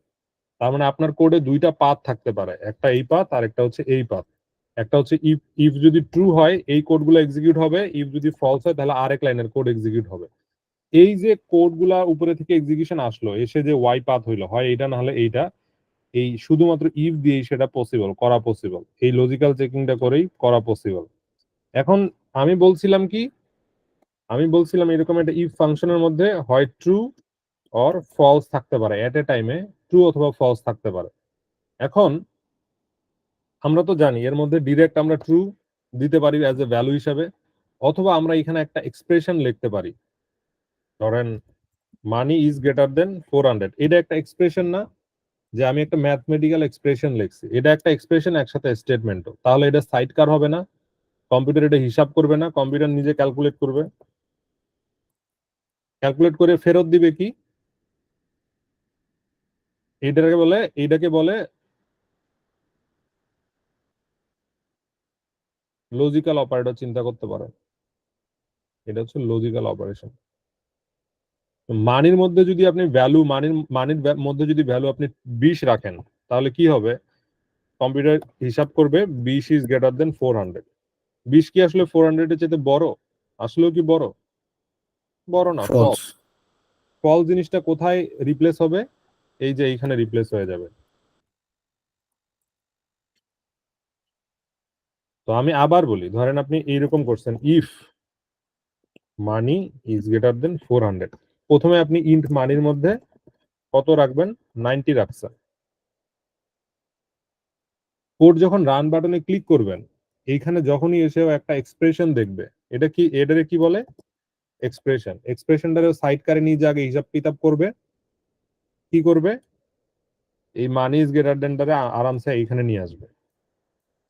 তার মানে আপনার কোডে দুইটা পাথ থাকতে পারে, একটা এই পাথ আর একটা হচ্ছে এই পাথ। একটা হচ্ছে ইফ ইফ যদি ট্রু হয় এই কোডগুলো এক্সিকিউট হবে, ইফ যদি ফলস হয় তাহলে আরেক লাইনের কোড এক্সিকিউট হবে। এই যে কোডগুলা উপরে থেকে এক্সিকিউশন আসলো, এসে যে ওয়াই পাথ হইলো, হয় এইটা না হলে এইটা, এই শুধুমাত্র ইফ দিয়েই সেটা পসিবল করা পসিবল, এই লজিক্যাল চেকিংটা করেই করা পসিবল। এখন আমি বলছিলাম কি, আমি বলছিলাম এরকম একটা ইফ ফাংশনের মধ্যে হয় ট্রু অর ফলস থাকতে পারে, এট এ টাইমে ট্রু অথবা ফলস থাকতে পারে। এখন আমরা তো জানি এর মধ্যে ডিরেক্ট আমরা ট্রু দিতে পারি অ্যাজ এ ভ্যালু হিসাবে, অথবা আমরা এখানে একটা এক্সপ্রেশন লিখতে পারি। ধরেন মানি ইজ গ্রেটার দেন 400, এটা একটা এক্সপ্রেশন না, যে আমি একটা ম্যাথমেটিক্যাল এক্সপ্রেশন লিখছি, এটা একটা এক্সপ্রেশন একসাথে স্টেটমেন্টও, তাহলে এটা সাইড কার হবে না? কম্পিউটার এটা হিসাব করবে না, কম্পিউটার নিজে ক্যালকুলেট করবে, ক্যালকুলেট করে ফেরত দিবে কি? এইটাকে বলে লজিক্যাল অপারেটর। চিন্তা করতে পারেন, এটা হচ্ছে লজিক্যাল অপারেশন। মানির মধ্যে যদি আপনি ভ্যালু, মধ্যে যদি ভ্যালু আপনি 20 রাখেন, তাহলে কি হবে? কম্পিউটার হিসাব করবে 20 ইজ গ্রেটার দেন 400। 20 কি আসলে 400 এর চাইতে বড়? আসলেও কি বড়? বড় না, ফলস। ফল জিনিসটা কোথায় রিপ্লেস হবে? এই যে এইখানে রিপ্লেস হয়ে যাবে। তো আমি আবার বলি, ধরেন আপনি এইরকম করছেন, if money is greater than 400, প্রথমে আপনি ইন্ট মানির মধ্যে কত রাখবেন? 90 রাখছেন। কোড যখন রান বাটনে ক্লিক করবেন, এইখানে যখনই এসেও একটা এক্সপ্রেশন দেখবে, এটা কি, এটারে কি বলে? এক্সপ্রেশন। এক্সপ্রেশনটারে সাইড কারে নিয়ে যে আগে হিসাব কিতাব করবে, কি করবে? এই মানি ইজ গ্রেটার দেনটারে আরামসে এইখানে নিয়ে আসবে,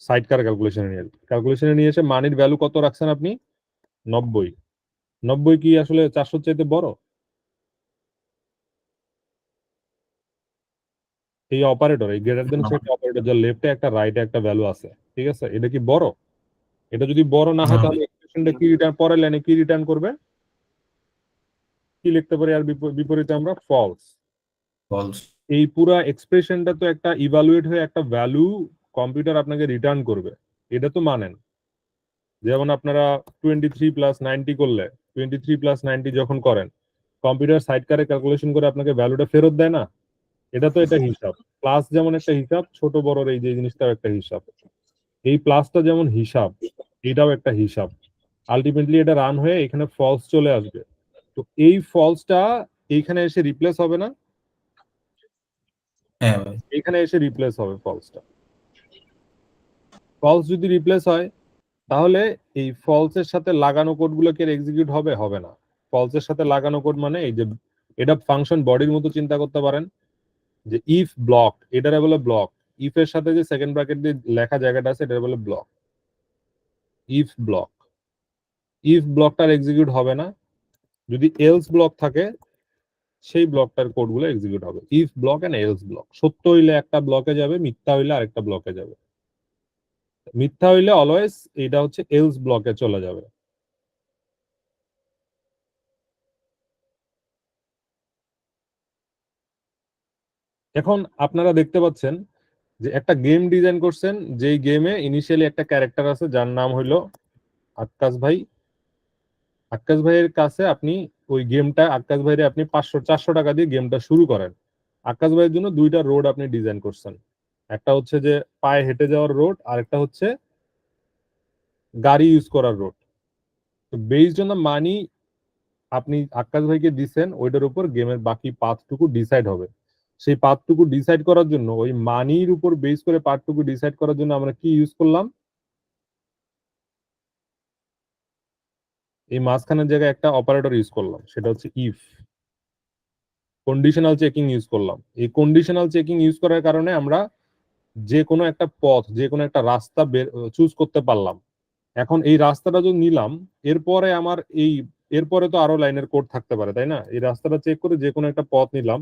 সাইড কার ক্যালকুলেশনে নিয়ে এসে মানির ভ্যালু কত রাখছেন আপনি? 90। 90 কি আসলে 400 চাইতে বড়? এই অপারেটর, এই গ্রেটার দেন সে অপারেটর, যার লেফটে একটা রাইটে একটা ভ্যালু আছে, ঠিক আছে, এটা কি বড়? এটা যদি বড় না হয় না। তাহলে এক্সপ্রেশনটা কি রিটার্ন, পরের লাইনে কি রিটার্ন করবে? কি লিখতে পারি আর বিপরীতে আমরা? ফলস। ফলস। এই পুরা এক্সপ্রেশনটা তো একটা ইভালুয়েট হয়ে একটা ভ্যালু কম্পিউটার আপনাকে রিটার্ন করবে, এটা তো মানেন। যেমন আপনারা 23+90 করলে, 23+90 যখন করেন, কম্পিউটার সাইড কারে ক্যালকুলেশন করে আপনাকে ভ্যালুটা ফেরত দেয় না? এটা তো এটা হিসাব। প্লাস যেমন একটা হিসাব, ছোট বড় এই যে জিনিসটাও একটা হিসাব। এই প্লাসটা যেমন হিসাব, এটাও একটা হিসাব। আলটিমেটলি এটা রান হয়ে এখানে ফলস চলে আসবে। তো এই ফলসটা এইখানে এসে রিপ্লেস হবে না? হ্যাঁ ভাই। এখানে এসে রিপ্লেস হবে ফলসটা। ফলস যদি রিপ্লেস হয়, তাহলে এই ফলসের সাথে লাগানো কোডগুলো কি এক্সিকিউট হবে? হবে না। ফলসের সাথে লাগানো কোড মানে এই যে, এটা ফাংশন বডির মতো চিন্তা করতে পারেন, যে ইফ ব্লক, এটারে বলে ব্লক। ইফ এর সাথে যে সেকেন্ড ব্র্যাকেট দিয়ে লেখা জায়গাটা আছে, এটারে বলে ব্লক, ইফ ব্লক। ইফ ব্লকটার এক্সিকিউট হবে না, যদি এলস ব্লক থাকে সেই ব্লকটার কোডগুলো এক্সিকিউট হবে। If block and else block, সত্য হইলে একটা ব্লকে যাবে, মিথ্যা হইলে আরেকটা ব্লকে যাবে। মিথ্যা হইলে অলওয়েজ এটা হচ্ছে এলস ব্লকে চলে যাবে। এখন আপনারা দেখতে পাচ্ছেন যে একটা গেম ডিজাইন করছেন, যেই গেমে ইনিশিয়ালি একটা ক্যারেক্টার আছে যার নাম হইলো আক্কাস ভাই। আক্কাস ভাইয়ের কাছে আপনি ওই গেমটা, আক্কাস ভাইরে আপনি 400 টাকা দিয়ে গেমটা শুরু করেন। আক্কাস ভাইয়ের জন্য দুইটা রোড আপনি ডিজাইন করছেন, একটা হচ্ছে যে পায়ে হেঁটে যাওয়ার রোড, আর একটা হচ্ছে গাড়ি ইউজ করার রোড। তো বেসড অন দ্য মানি আপনি আক্কাস ভাইকে দিচ্ছেন, ওইটার উপর গেমের বাকি পাথটুকু ডিসাইড হবে। সেই পাথটুকু ডিসাইড করার জন্য, ওই মানির উপর বেস করে পাথটুকু ডিসাইড করার জন্য আমরা কি ইউজ করলাম? এই মাঝখানের জায়গায় একটা অপারেটর ইউজ করলাম, সেটা হচ্ছে ইফ। কন্ডিশনাল চেকিং ইউজ করলাম। এই কন্ডিশনাল চেকিং ইউজ করার কারণে আমরা যে কোনো একটা পথ, যে কোনো একটা রাস্তা চুজ করতে পারলাম। এখন এই রাস্তাটা যদি নিলাম, এরপরে আমার এই, এরপরে তো আরো লাইনের কোড থাকতে পারে, তাই না? এই রাস্তাটা চেক করে যে কোনো একটা পথ নিলাম,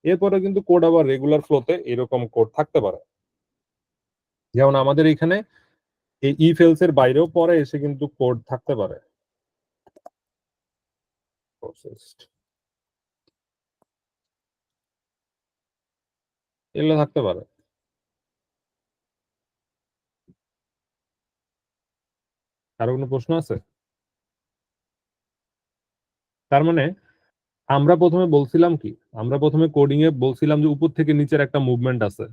এরপরে কিন্তু কোড আবার রেগুলার ফ্লোতে এরকম কোড থাকতে পারে। যেমন আমাদের এখানে এই ইফ এলস এর বাইরেও পরে এসে কিন্তু কোড থাকতে পারে। Processed. এগুলো থাকতে পারে। কারো কোনো প্রশ্ন আছে? তার মানে আমরা প্রথমে বলছিলাম কি, আমরা প্রথমে কোডিং এ বলছিলাম যে উপর থেকে নিচের একটা মুভমেন্ট আছে,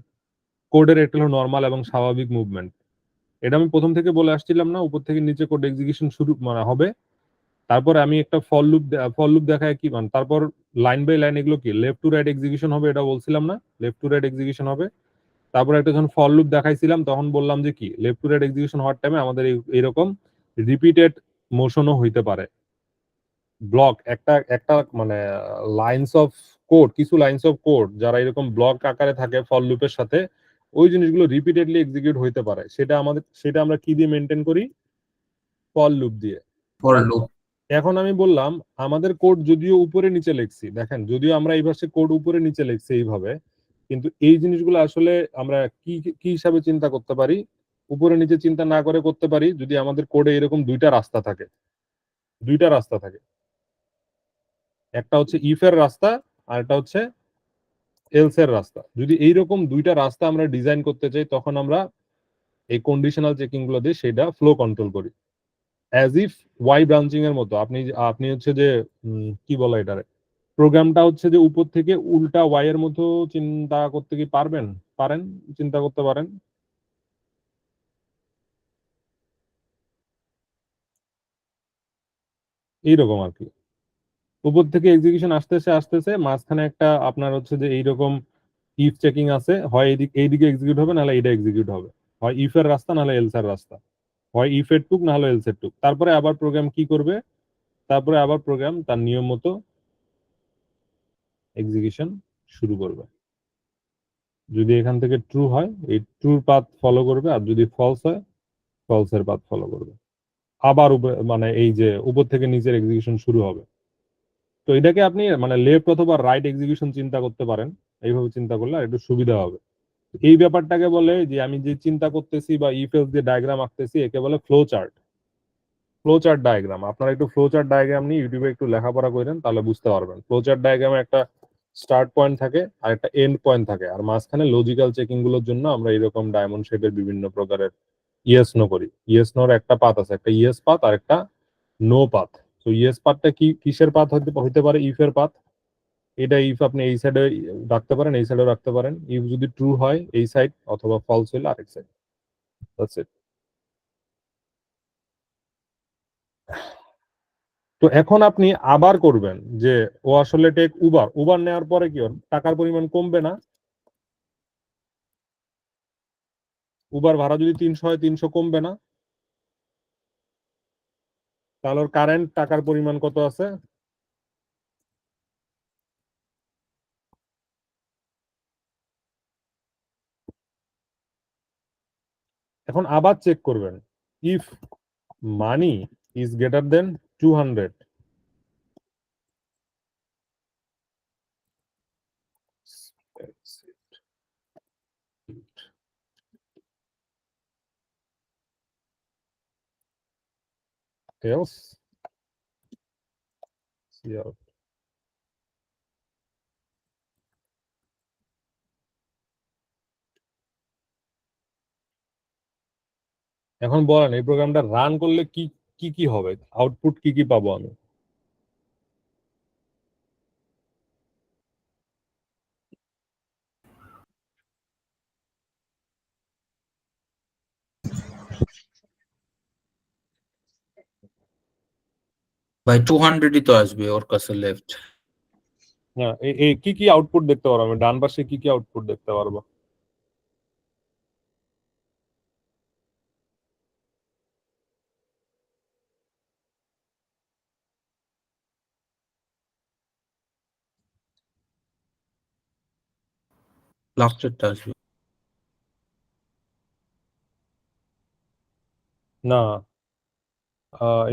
কোডের একটা হলো নর্মাল এবং স্বাভাবিক মুভমেন্ট। এটা আমি প্রথম থেকে বলে আসছিলাম না, উপর থেকে নিচে কোড এক্সিকিউশন শুরু মানে হবে। তারপর আমি একটা ফর লুপ দেখায় কি মানে, তারপর লাইন বাই লাইন এগুলো কি লেফট টু রাইট এক্সিকিউশন হবে, এটা বলছিলাম না, লেফট টু রাইট এক্সিকিউশন হবে। তারপর একটা যখন ফর লুপ দেখাইছিলাম তখন বললাম যে কি লেফট টু রাইট এক্সিকিউশন হওয়ার টাইমে আমাদের এরকম রিপিটেড মোশনও হইতে পারে। ব্লক একটা একটা মানে লাইন্স অফ কোড, কিছু লাইন্স অফ কোড যারা এরকম ব্লক আকারে থাকে ফর লুপের সাথে, ওই জিনিসগুলো রিপিটেডলি এক্সিকিউট হইতে পারে। সেটা আমরা কি দিয়ে মেনটেন করি? ফর লুপ দিয়ে। For loop. এখন আমি বললাম আমাদের কোড যদিও উপরে নিচে লিখছি, দেখেন যদিও আমরা এই ভাষায় কোড উপরে নিচে লিখছি এইভাবে, কিন্তু এই জিনিসগুলো আসলে আমরা কি কি হিসাবে চিন্তা করতে পারি? উপরে নিচে চিন্তা না করে করতে পারি যদি আমাদের কোডে এরকম দুইটা রাস্তা থাকে। দুইটা রাস্তা থাকে, একটা হচ্ছে ইফ এর রাস্তা আর একটা হচ্ছে এলস এর রাস্তা। যদি এইরকম দুইটা রাস্তা আমরা ডিজাইন করতে চাই তখন আমরা এই কন্ডিশনাল চেকিং গুলো দিয়ে সেটা ফ্লো কন্ট্রোল করি, অ্যাজ ইফ ওয়াই ব্রাঞ্চিং এর মতো। আপনি আপনি হচ্ছে যে কি বলে এটারে, প্রোগ্রামটা হচ্ছে যে উপর থেকে উল্টা ওয়াই এর মতো চিন্তা করতে কি পারবেন? পারেন, চিন্তা করতে পারেন। এইরকম আর কি, উপর থেকে এক্সিকিউশন আসতেছে আসতেছে, মাঝখানে একটা আপনার হচ্ছে যে এইরকম ইফ চেকিং আছে, হয় এইদিকে এক্সিকিউট হবে নাহলে এইটা এক্সিকিউট হবে, হয় ইফ এর রাস্তা নাহলে এলস এর রাস্তা, হয় ইফ এর টুক নাহলে এলস এর টুক। তারপরে আবার প্রোগ্রাম কি করবে? তারপরে আবার প্রোগ্রাম তার নিয়ম মতো এক্সিকিউশন শুরু করবে। যদি এখান থেকে ট্রু হয় এই ট্রুর পাথ ফলো করবে, আর যদি ফলস হয় ফলস এর পাথ ফলো করবে। আবার মানে এই যে উপর থেকে নিচের এক্সিকিউশন শুরু হবে। তো এটাকে আপনি মানে লেফট অথবা রাইট এক্সিকিউশন চিন্তা করতে পারেন, এইভাবে চিন্তা করলে আর একটু সুবিধা হবে। এই ব্যাপারটাকে বলে যে আমি যে চিন্তা করতেছি বা ইফ এলস দিয়ে ডায়াগ্রাম আঁকতেছি, একে বলে flow chart. Flow chart diagram, আপনারা একটু ফ্লো চার্ট ডায়াগ্রাম নিয়ে ইউটিউবে একটু লেখাপড়া করেন, তাহলে বুঝতে পারবেন। ফ্লো চার্ট ডায়াগ্রামে একটা স্টার্ট পয়েন্ট থাকে আর একটা এন্ড পয়েন্ট থাকে, আর মাঝখানে লজিক্যাল চেকিং গুলোর জন্য আমরা এরকম ডায়মন্ড শেপের বিভিন্ন প্রকারের ইয়েস নো করি। ইয়েস নোর একটা পাথ আছে, একটা ইয়েস পাথ আর একটা নো পাথ। তো ইয়েস পাথটা কি কিসের পাথ হইতে পারে? ইফ এর পাথ। এটা ইফ আপনি এই সাইডে রাখতে পারেন, এই সাইডেও রাখতে পারেন। ইফ যদি ট্রু হয় এই সাইড, অথবা ফলস হইলে আরেক সাইড। That's it. তো এখন আপনি আবার করবেন যে ও আসলে টেক উবার, উবার নেওয়ার পরে কি ওর টাকার পরিমাণ কমবে না? উবার ভাড়া যদি 300 হয় 300 কমবে না? তাহলে ওর কারেন্ট টাকার পরিমাণ কত আছে? এখন আবার চেক করবেন, if money is greater than 200, else yeah. এখন বলেন এই প্রোগ্রামটা রান করলে কি কি কি হবে, আউটপুট কি কি পাবো আমি? ভাই 200ই তো আসবে ওর কাছে লেফট। হ্যাঁ, এই কি কি আউটপুট দেখতে পারবো আমি? ডান পাশে কি কি আউটপুট দেখতে পারবো? লাস্টেরটা আসবে। না,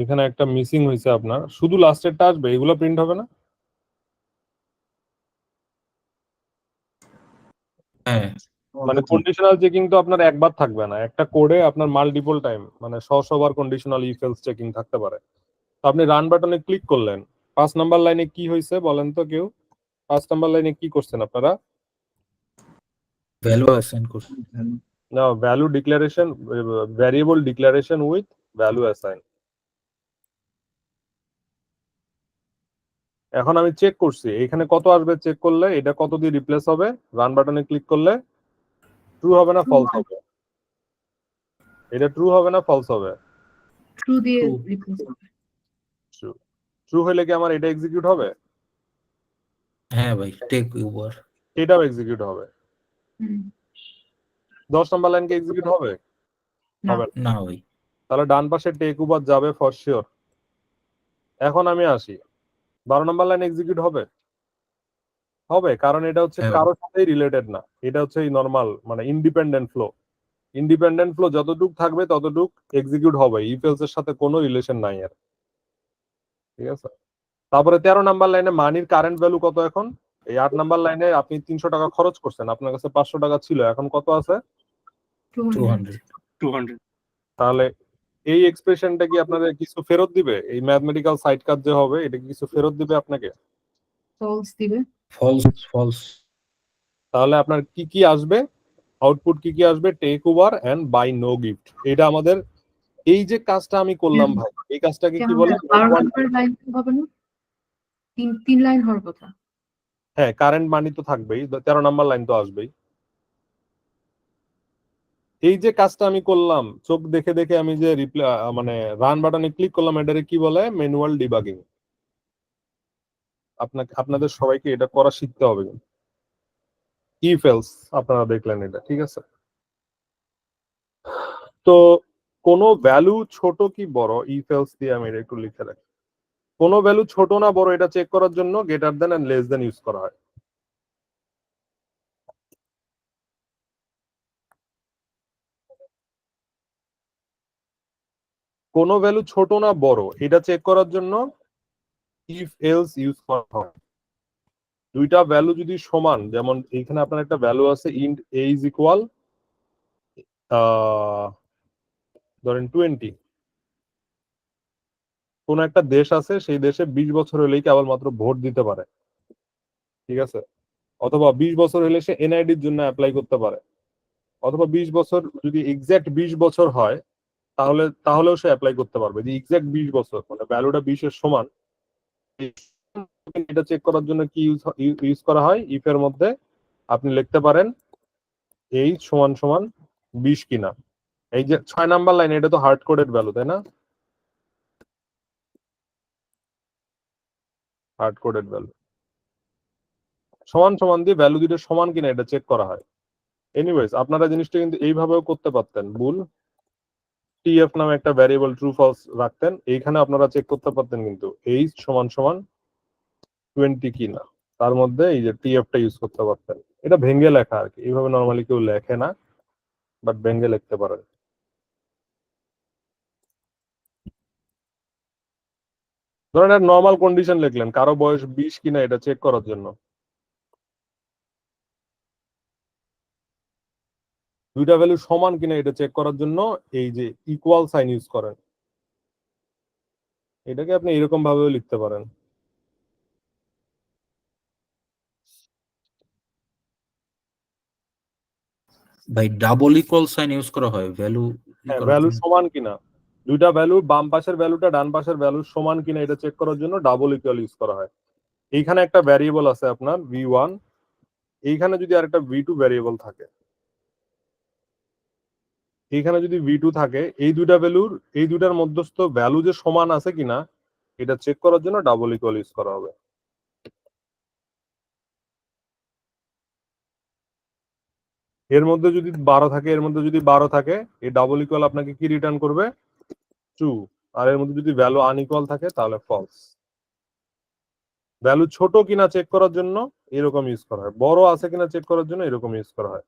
এখানে একটা মিসিং হয়েছে আপনার, শুধু লাস্টেরটা আসবে, এগুলো প্রিন্ট হবে না? হ্যাঁ, মানে কন্ডিশনাল চেকিং তো আপনার একবার থাকবে না, একটা কোডে আপনার মাল্টিপল টাইম মানে 100 বার কন্ডিশনাল ইফ এলস চেকিং থাকতে পারে। তো আপনি রান বাটনে ক্লিক করলেন, 5 নাম্বার লাইনে কি হয়েছে বলেন তো কেউ? 5 নাম্বার লাইনে কি করছেন আপনারা? ভ্যালু অ্যাসাইন করছি। না, value declaration, variable declaration with value assign. এখন আমি চেক করছি এখানে কত আসবে, চেক করলে এটা কত দিয়ে রিপ্লেস হবে, রান বাটনে ক্লিক করলে ট্রু হবে না ফলস হবে? এটা ট্রু হবে না ফলস হবে? ট্রু দিয়ে True. রিপ্লেস হবে। ট্রু। ট্রু হলে কি আমার এটা এক্সিকিউট হবে? হ্যাঁ ভাই, টেক ওভার। এটাও এক্সিকিউট হবে। হুম, 10 নম্বর লাইন কি এক্সিকিউট হবে? না। হবে না। না ভাই, তাহলে ডান পাশে টেক ওভার যাবে ফর শিওর। এখন আমি আসি, 12 নম্বর লাইন এক্সিকিউট হবে? হবে, কারণ এটা হচ্ছে হ্যাঁ। কারোর সাথেই রিলেটেড না, এটা হচ্ছে এই নর্মাল মানে ইন্ডিপেন্ডেন্ট ফ্লো। ইন্ডিপেন্ডেন্ট ফ্লো যতটুক থাকবে ততটুক এক্সিকিউট হবে, ইফ এলস এর সাথে কোনো রিলেশন নাই এর। ঠিক আছে। তারপরে 13 নাম্বার লাইনে মানির কারেন্ট ভ্যালু কত এখন? এই 8 নাম্বার লাইনে আপনি 300 টাকা খরচ করছেন, আপনার কাছে 500 টাকা ছিল, এখন কত আছে? 200 200। তাহলে এই এক্সপ্রেশনটা কি আপনাদের কিছু ফেরত দিবে? এই ম্যাথমেটিক্যাল সাইড কাজ যে হবে এটা কি কিছু ফেরত দিবে আপনাকে? ফলস দিবে। False false. তাহলে আপনার কি কি আসবে, আউটপুট কি কি আসবে? Take over and by no gift. এটা আমাদের এই যে কাজটা আমি করলাম ভাই, এই কাজটাকে কি বলে? 12 নম্বর লাইন হবে না? তিন লাইন হওয়ার কথা। হ্যাঁ, কারেন্ট মানি তো থাকবেই, 13 নাম্বার লাইন তো আসবেই। এই যে কাজটা আমি করলাম, চোখ দেখে দেখে আমি যে মানে রান বাটনে ক্লিক করলাম, এটারে কি বলে? Manual debugging. আপনাদের সবাইকে এটা করা শিখতে হবে। ইফ এলস আপনারা দেখলেন এটা, ঠিক আছে। তো কোনো ভ্যালু ছোট কি বড়, ইফ এলস দিয়ে আমি এটা একটু লিখে রাখি। কোনো ভ্যালু ছোট না বড় এটা চেক করার জন্য greater than and less than use করা হয়। কোনো ভ্যালু ছোট না বড় এটা চেক করার জন্য ইফ এলস ইউজ করা হয়। দুইটা ভ্যালু যদি সমান, যেমন এখানে আপনার একটা ভ্যালু আছে ইন্ট a ইজ ইকুয়াল ধরেন 20। কোন একটা দেশ আছে, সেই দেশে 20 বছর হলেই কেবলমাত্র ভোট দিতে পারে, ঠিক আছে। অথবা 20 বছর হলে সে এনআইডির জন্য অ্যাপ্লাই করতে পারে। অথবা 20 বছর যদি এক্সাক্ট 20 বছর হয় তাহলেও সে অ্যাপ্লাই করতে পারবে, যে এক্সাক্ট 20 বছর মানে ভ্যালুটা 20 এর সমান। এটা চেক করার জন্য কি ইউজ করা হয়? ইফ এর মধ্যে আপনি লিখতে পারেন এই সমান সমান 20 কিনা। এই যে 6 নাম্বার লাইন, এটা তো হার্ড কোডেড ভ্যালু, তাই না? হার্ড কোডেড ভ্যালু সমান সমান দিয়ে ভ্যালু দুটো সমান কিনা এটা চেক করা হয়। এনিওয়েজ আপনারা জিনিসটা কিন্তু এইভাবেও করতে পারতেন, বুল টিএফ নামে একটা ভ্যারিয়েবল ট্রু ফলস রাখতেন, এইখানে আপনারা চেক করতে পারতেন কিন্তু এই সমান সমান 20 কিনা, তার মধ্যে এই যে টিএফটা ইউজ করতে পারতেন। এটা ভেঙ্গে লেখা আর কি, এইভাবে নর্মালি কেউ লেখে না, বাট ভেঙ্গে লিখতে পারেন। ধরেন একটা নর্মাল কন্ডিশন লিখলেন, কারো বয়স 20 কিনা এটা চেক করার জন্য। দুইটা ভ্যালু সমান কিনা এটা চেক করার জন্য এই যে ইকুয়াল সাইন ইউজ করেন। এটাকে আপনি এরকম ভাবেও লিখতে পারেন। ভাই ডাবল ইকুয়াল সাইন ইউজ করা হয় ভ্যালু হ্যাঁ, ভ্যালু সমান কিনা, দুইটা ভ্যালু বাম পাশের ভ্যালুটা ডান পাশের ভ্যালু সমান কিনা এটা চেক করার জন্য ডাবল ইকুয়াল ইউজ করা হয়। এইখানে একটা ভ্যারিয়েবল আছে আপনার v1, এইখানে যদি আরেকটা v2 ভ্যারিয়েবল থাকে, এইখানে যদি v2 থাকে, এই দুইটা ভ্যালুর এই দুইটার মধ্যস্থ ভ্যালু যে সমান আছে কিনা এটা চেক করার জন্য ডাবল ইকুয়াল ইউজ করা হবে। এর মধ্যে যদি 12 থাকে, এর মধ্যে যদি 12 থাকে, এই ডাবল ইকুয়াল আপনাকে কি রিটার্ন করবে? ট্রু। আর এর মধ্যে যদি ভ্যালু আনইকুয়াল থাকে তাহলে ফলস। ভ্যালু ছোট কিনা চেক করার জন্য এরকম ইউজ করা হয়, বড় আছে কিনা চেক করার জন্য এরকম ইউজ করা হয়,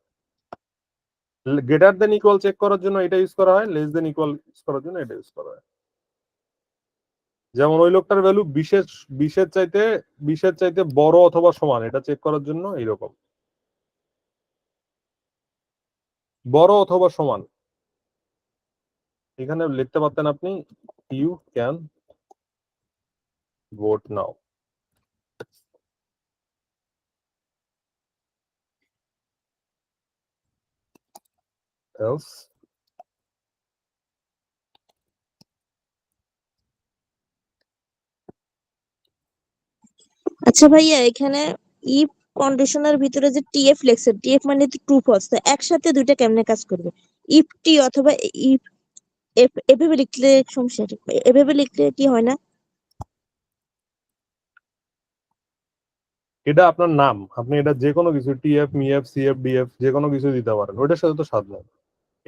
গ্রেটার দেন ইকুয়াল চেক করার জন্য এটা ইউজ করা হয়, লেস দেন ইকুয়াল ইউজ করার জন্য এটা ইউজ করা হয়। যেমন ওই লোকটার ভ্যালু 20-এর চাইতে বড় অথবা সমান এটা চেক করার জন্য এইরকম বড় অথবা সমান। এখানে লিখতে পারতেন আপনি you can vote now. else আচ্ছা ভাইয়া, এখানে ইফ কন্ডিশনের ভিতরে যে টিএফ লেখছে, টিএফ মানে তো ট্রু ফলস, তো একসাথে দুইটা কেমনে কাজ করবে? ইফ টি অথবা ইফ এফ, এভাবে লিখলে সমস্যা কি? এভাবে লিখলে কি হয় না? এটা আপনার নাম, আপনি এটা যে কোনো কিছু টিএফ মিএফ সিএফ ডিএফ যে কোনো কিছু দিতে পারেন, ওইটার সাথে তো সাধ নাই।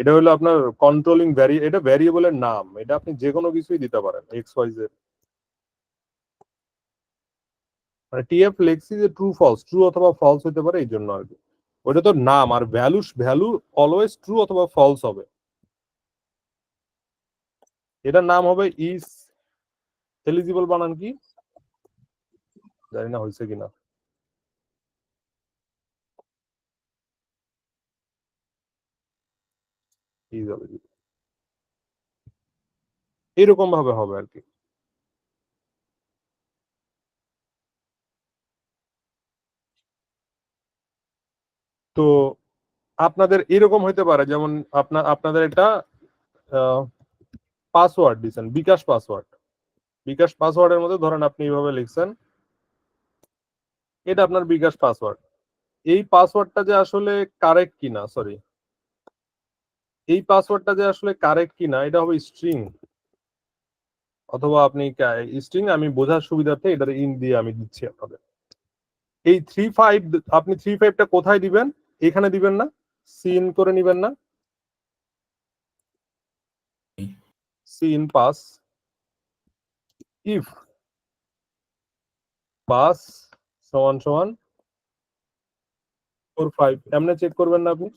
এটা হলো আপনার কন্ট্রোলিং এটা ভ্যারিয়েবলের নাম, এটা আপনি যে কোনো কিছুই দিতে পারেন এক্স ওয়াই জেড। মানে টিএফ লেখছি যে ট্রু ফলস, ট্রু অথবা ফলস হতে পারে, এই জন্য আর কি। ওইটা তো নাম, আর ভ্যালু অলওয়েজ ট্রু অথবা ফলস হবে। এটার নাম হবে ইজ এলিজিবল, বানান কি জানি না হয়েছে কিনা। ইজ এলিজিবল এরকম ভাবে হবে আর কি। তো আপনাদের এরকম হইতে পারে, যেমন আপনাদের একটা পাসওয়ার্ড দিচ্ছেন, বিকাশ পাসওয়ার্ড। বিকাশ পাসওয়ার্ডের মধ্যে ধরেন আপনি এইভাবে লিখছেন, এটা আপনার বিকাশ পাসওয়ার্ড। এই পাসওয়ার্ডটা যে আসলে কারেক্ট কিনা, সরি, এই পাসওয়ার্ডটা যে আসলে কারেক্ট কিনা, এটা হবে স্ট্রিং, অথবা আপনি স্ট্রিং, আমি বোঝার সুবিধার্থে এটা ইন দিয়ে আমি দিচ্ছি আপনাদের। এই 3-5, আপনি 3-5টা কোথায় দিবেন? এখানে দিবেন না, সিন করে নিবেন না, সিন পাস ইফ পাস সমান সমান 4-5, এমনি চেক করবেন না আপনি?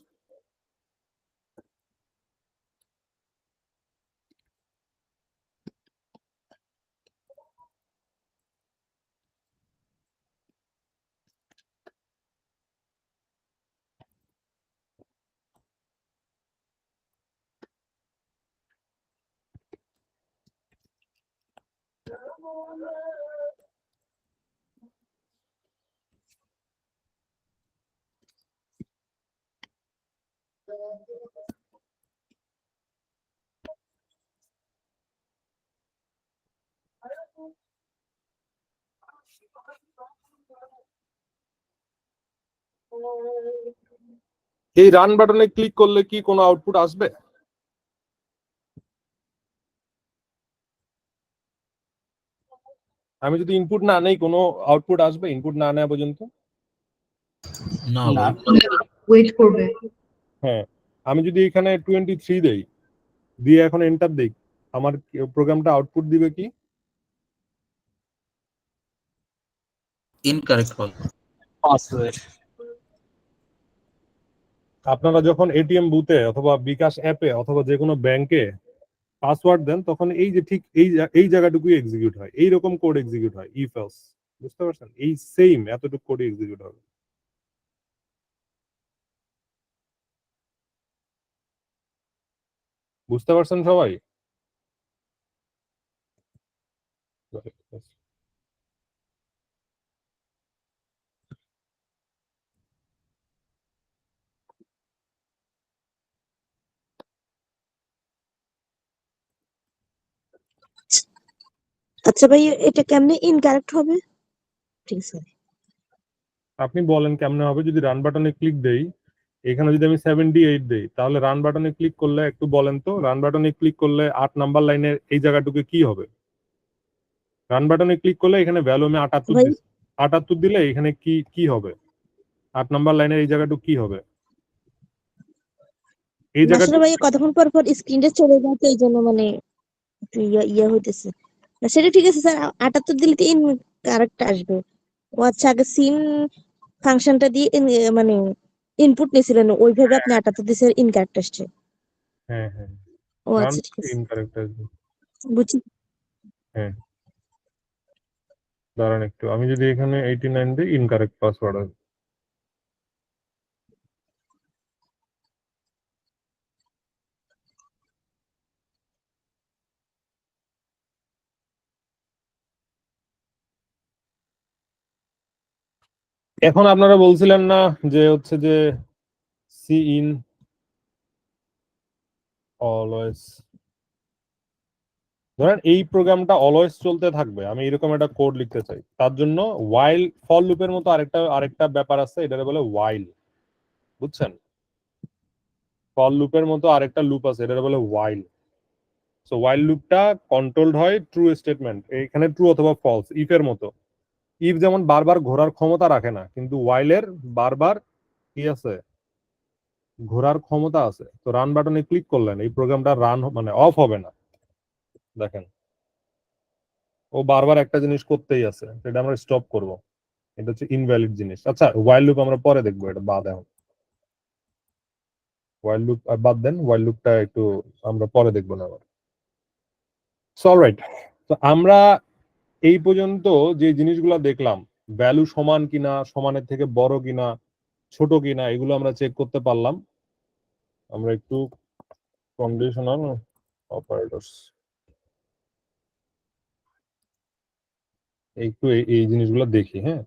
এই রান বাটনে ক্লিক করলে কি কোনো আউটপুট আসবে? আমি যদি ইনপুট না নেই, কোনো আউটপুট আসবে ইনপুট না নেওয়া পর্যন্ত? না না। ভাই, ওয়েট করবে। হ্যাঁ, আমি যদি এখানে 23 দেই, দিয়ে এখন এন্টার দেই, আমার প্রোগ্রামটা আউটপুট দিবে কি? ইনকারেক্ট হবে। পাসওয়ার্ড। আপনারা যখন এটিএম বুথে অথবা বিকাশ অ্যাপে অথবা যে কোনো ব্যাংকে পাসওয়ার্ড দেন, তখন এই যে ঠিক এই জায়গাটুকুই এক্সিকিউট হয়, এইরকম কোড এক্সিকিউট হয়, ইফ এলস। বুঝতে পারছেন? এই সেম এতটুকু কোড এক্সিকিউট হবে। বুঝতে পারছেন সবাই? আচ্ছা ভাইয়া, এটা কেমনে ইনকারেক্ট হবে? ঠিক আছে। আপনি বলেন কেমনে হবে? যদি রান বাটনে ক্লিক দেই, এখানে যদি আমি 78 দেই, তাহলে রান বাটনে ক্লিক করলে, একটু বলেন তো, রান বাটনে ক্লিক করলে 8 নাম্বার লাইনের এই জায়গাটুকু কি হবে? রান বাটনে ক্লিক করলে এখানে ভ্যালু আমি 78 ভাই দিচ্ছি, 78 দিলে এখানে কি কি হবে? 8 নাম্বার লাইনের এই জায়গাটুকু কি হবে? এই আসলে জায়গাটুকু ভাইয়া কতক্ষণ পর পর স্ক্রিনটা চলে যায়, তো এই জন্য মানে একটু ইয়া হইতেছে। না, সেটা ঠিক আছে স্যার, 78 দিলে তো ইনকারেক্ট আসবে। ও আচ্ছা, আগে সিম ফাংশনটা দিয়ে মানে ইনপুট নিয়েছিলেন, ওইভাবে আপনি 78 দিয়েছেন, ইনকারেক্ট আসছে। হ্যাঁ হ্যাঁ, ও রান আচ্ছা, ঠিক আছে, ইনকারেক্ট আসবে। বুঝছি। হ্যাঁ, দাঁড়ান একটু, আমি যদি এখানে 89 দিই, ইনকারেক্ট পাসওয়ার্ড আসবে। এখন আপনারা বলছিলেন না যে হচ্ছে যে সি ইন অলওয়েজ, ধরেন এই প্রোগ্রামটা অলওয়েজ চলতে থাকবে, আমি এরকম একটা কোড লিখতে চাই, তার জন্য ওয়াইল ফর লুপের মতো আরেকটা ব্যাপার আছে, এটাকে বলে ওয়াইল, বুঝছেন? ফর লুপের মতো আরেকটা লুপ আছে, এটাকে বলে ওয়াইল। সো ওয়াইল লুপটা কন্ট্রোলড হয় ট্রু স্টেটমেন্ট, এখানে ট্রু অথবা ফলস, ইফ এর মতো। ইফ যেমন বারবার ঘোরার ক্ষমতা রাখে না, কিন্তু ওয়াইলের বারবার কি আছে, ঘোরার ক্ষমতা আছে। তো রান বাটনে ক্লিক করলেন, এই প্রোগ্রামটা রান মানে অফ হবে না, দেখেন ও বারবার একটা জিনিস করতেই আছে, এটা আমরা স্টপ করব, এটা হচ্ছে ইনভ্যালিড জিনিস। আচ্ছা ওয়াইল লুপ আমরা পরে দেখবো, এটা বাদ, এখন ওয়াইল লুপ বাদ দেন, ওয়াইল লুপটা একটু আমরা পরে দেখবো না আবার। অলরাইট, তো আমরা এই পর্যন্ত যে জিনিসগুলো দেখলাম, ভ্যালু সমান কিনা, সমানের থেকে বড় কিনা, ছোট কিনা, এগুলো আমরা চেক করতে পারলাম। আমরা একটু কন্ডিশনাল অপারেটরস একটু এই জিনিসগুলো দেখি, হ্যাঁ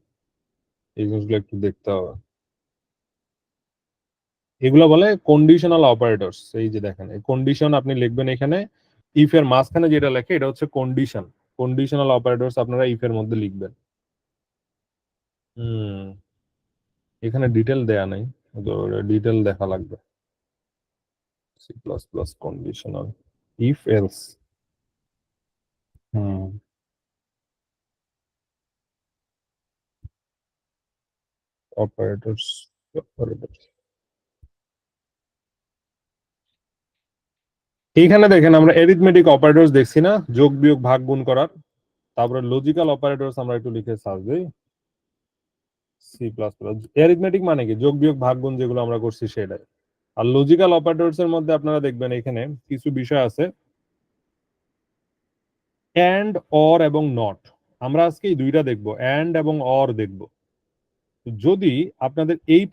এই জিনিসগুলো একটু দেখতে হবে। এগুলো বলে কন্ডিশনাল অপারেটরস। এই যে দেখেন, এই কন্ডিশন আপনি লিখবেন এখানে, ইফ এর মাঝখানে যেটা লেখে এটা হচ্ছে কন্ডিশন। কন্ডিশনাল অপারেটরস আপনারা ইফ এর মধ্যে লিখবেন। এখানে ডিটেল দেয়া নাই, ডিটেল দেখা লাগবে। C plus plus conditional if else, operators operators. এইখানে দেখেন আমরা এরিথমেটিক অপারেটরস দেখছি না, যোগ বিয়োগ ভাগ গুণ করার। তারপরে লজিক্যাল অপারেটরস আমরা একটু লিখে সার্চ দিই, সি প্লাস প্লাস। অ্যারিথমেটিক মানে কি, যোগ বিয়োগ ভাগ গুণ যেগুলো আমরা করছি সেটাই। আর লজিক্যাল অপারেটরস এর মধ্যে আপনারা দেখবেন এখানে কিছু বিষয় আছে, এন্ড, অর এবং নট। আমরা আজকে এই দুইটা দেখবো, এন্ড এবং অর দেখবো। যদি আপনাদের এই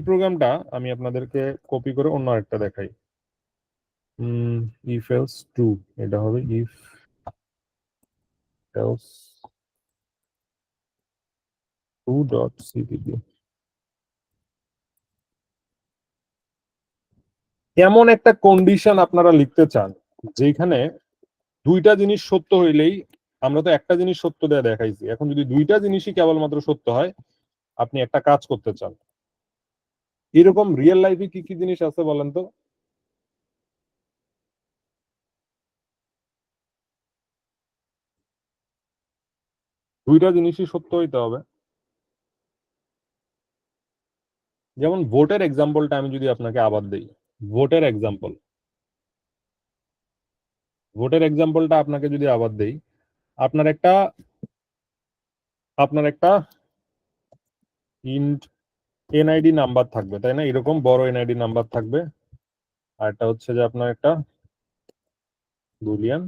প্রোগ্রামটা আমি আপনাদেরকে কপি করে অন্য একটা দেখাই, ইফ এলস টু, এটা হবে if else two dot CPP. এমন একটা কন্ডিশন আপনারা লিখতে চান যেখানে দুইটা জিনিস সত্য হইলেই, আমরা তো একটা জিনিস সত্য দেয়া দেখাইছি, এখন যদি দুইটা জিনিসই কেবলমাত্র সত্য হয়, আপনি একটা কাজ করতে চান, এরকম রিয়েল লাইফে কি কি জিনিস আছে বলেন তো? দুইটা জিনিসই সত্য হইতে হবে। যেমন ভোটের এক্সাম্পলটা আমি যদি আপনাকে আবার দেই, ভোটের এক্সাম্পলটা আপনাকে যদি আবার দেই, আপনার একটা ইন্ট এনআইডি নাম্বার থাকবে, তাই না? এরকম বড় এনআইডি নাম্বার থাকবে, আর একটা হচ্ছে যে আপনার একটা বুলিয়ান।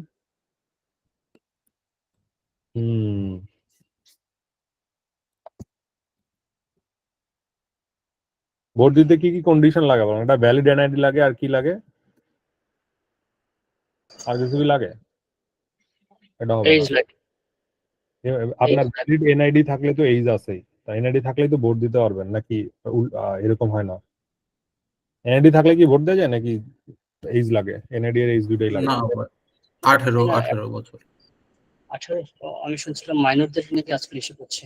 ভোট দিতে কি কি কন্ডিশন লাগে বলেন? এটা ভ্যালিড এনআইডি লাগে, আর কি লাগে? আর কিছু কি লাগে? এটা হবে না। আপনার ভ্যালিড এনআইডি থাকলে তো এইজ আছেই, এনআইডি থাকলেই তো ভোট দিতে পারবেন নাকি? এরকম হয় না? এনআইডি থাকলে কি ভোট দেওয়া যায় নাকি এইজ লাগে? এনআইডি আর এইজ দুটাই লাগে। না, 18 বছর। 18 আমি শুনছিলাম মাইনরদের নাকি আজকাল এসে পড়ছে।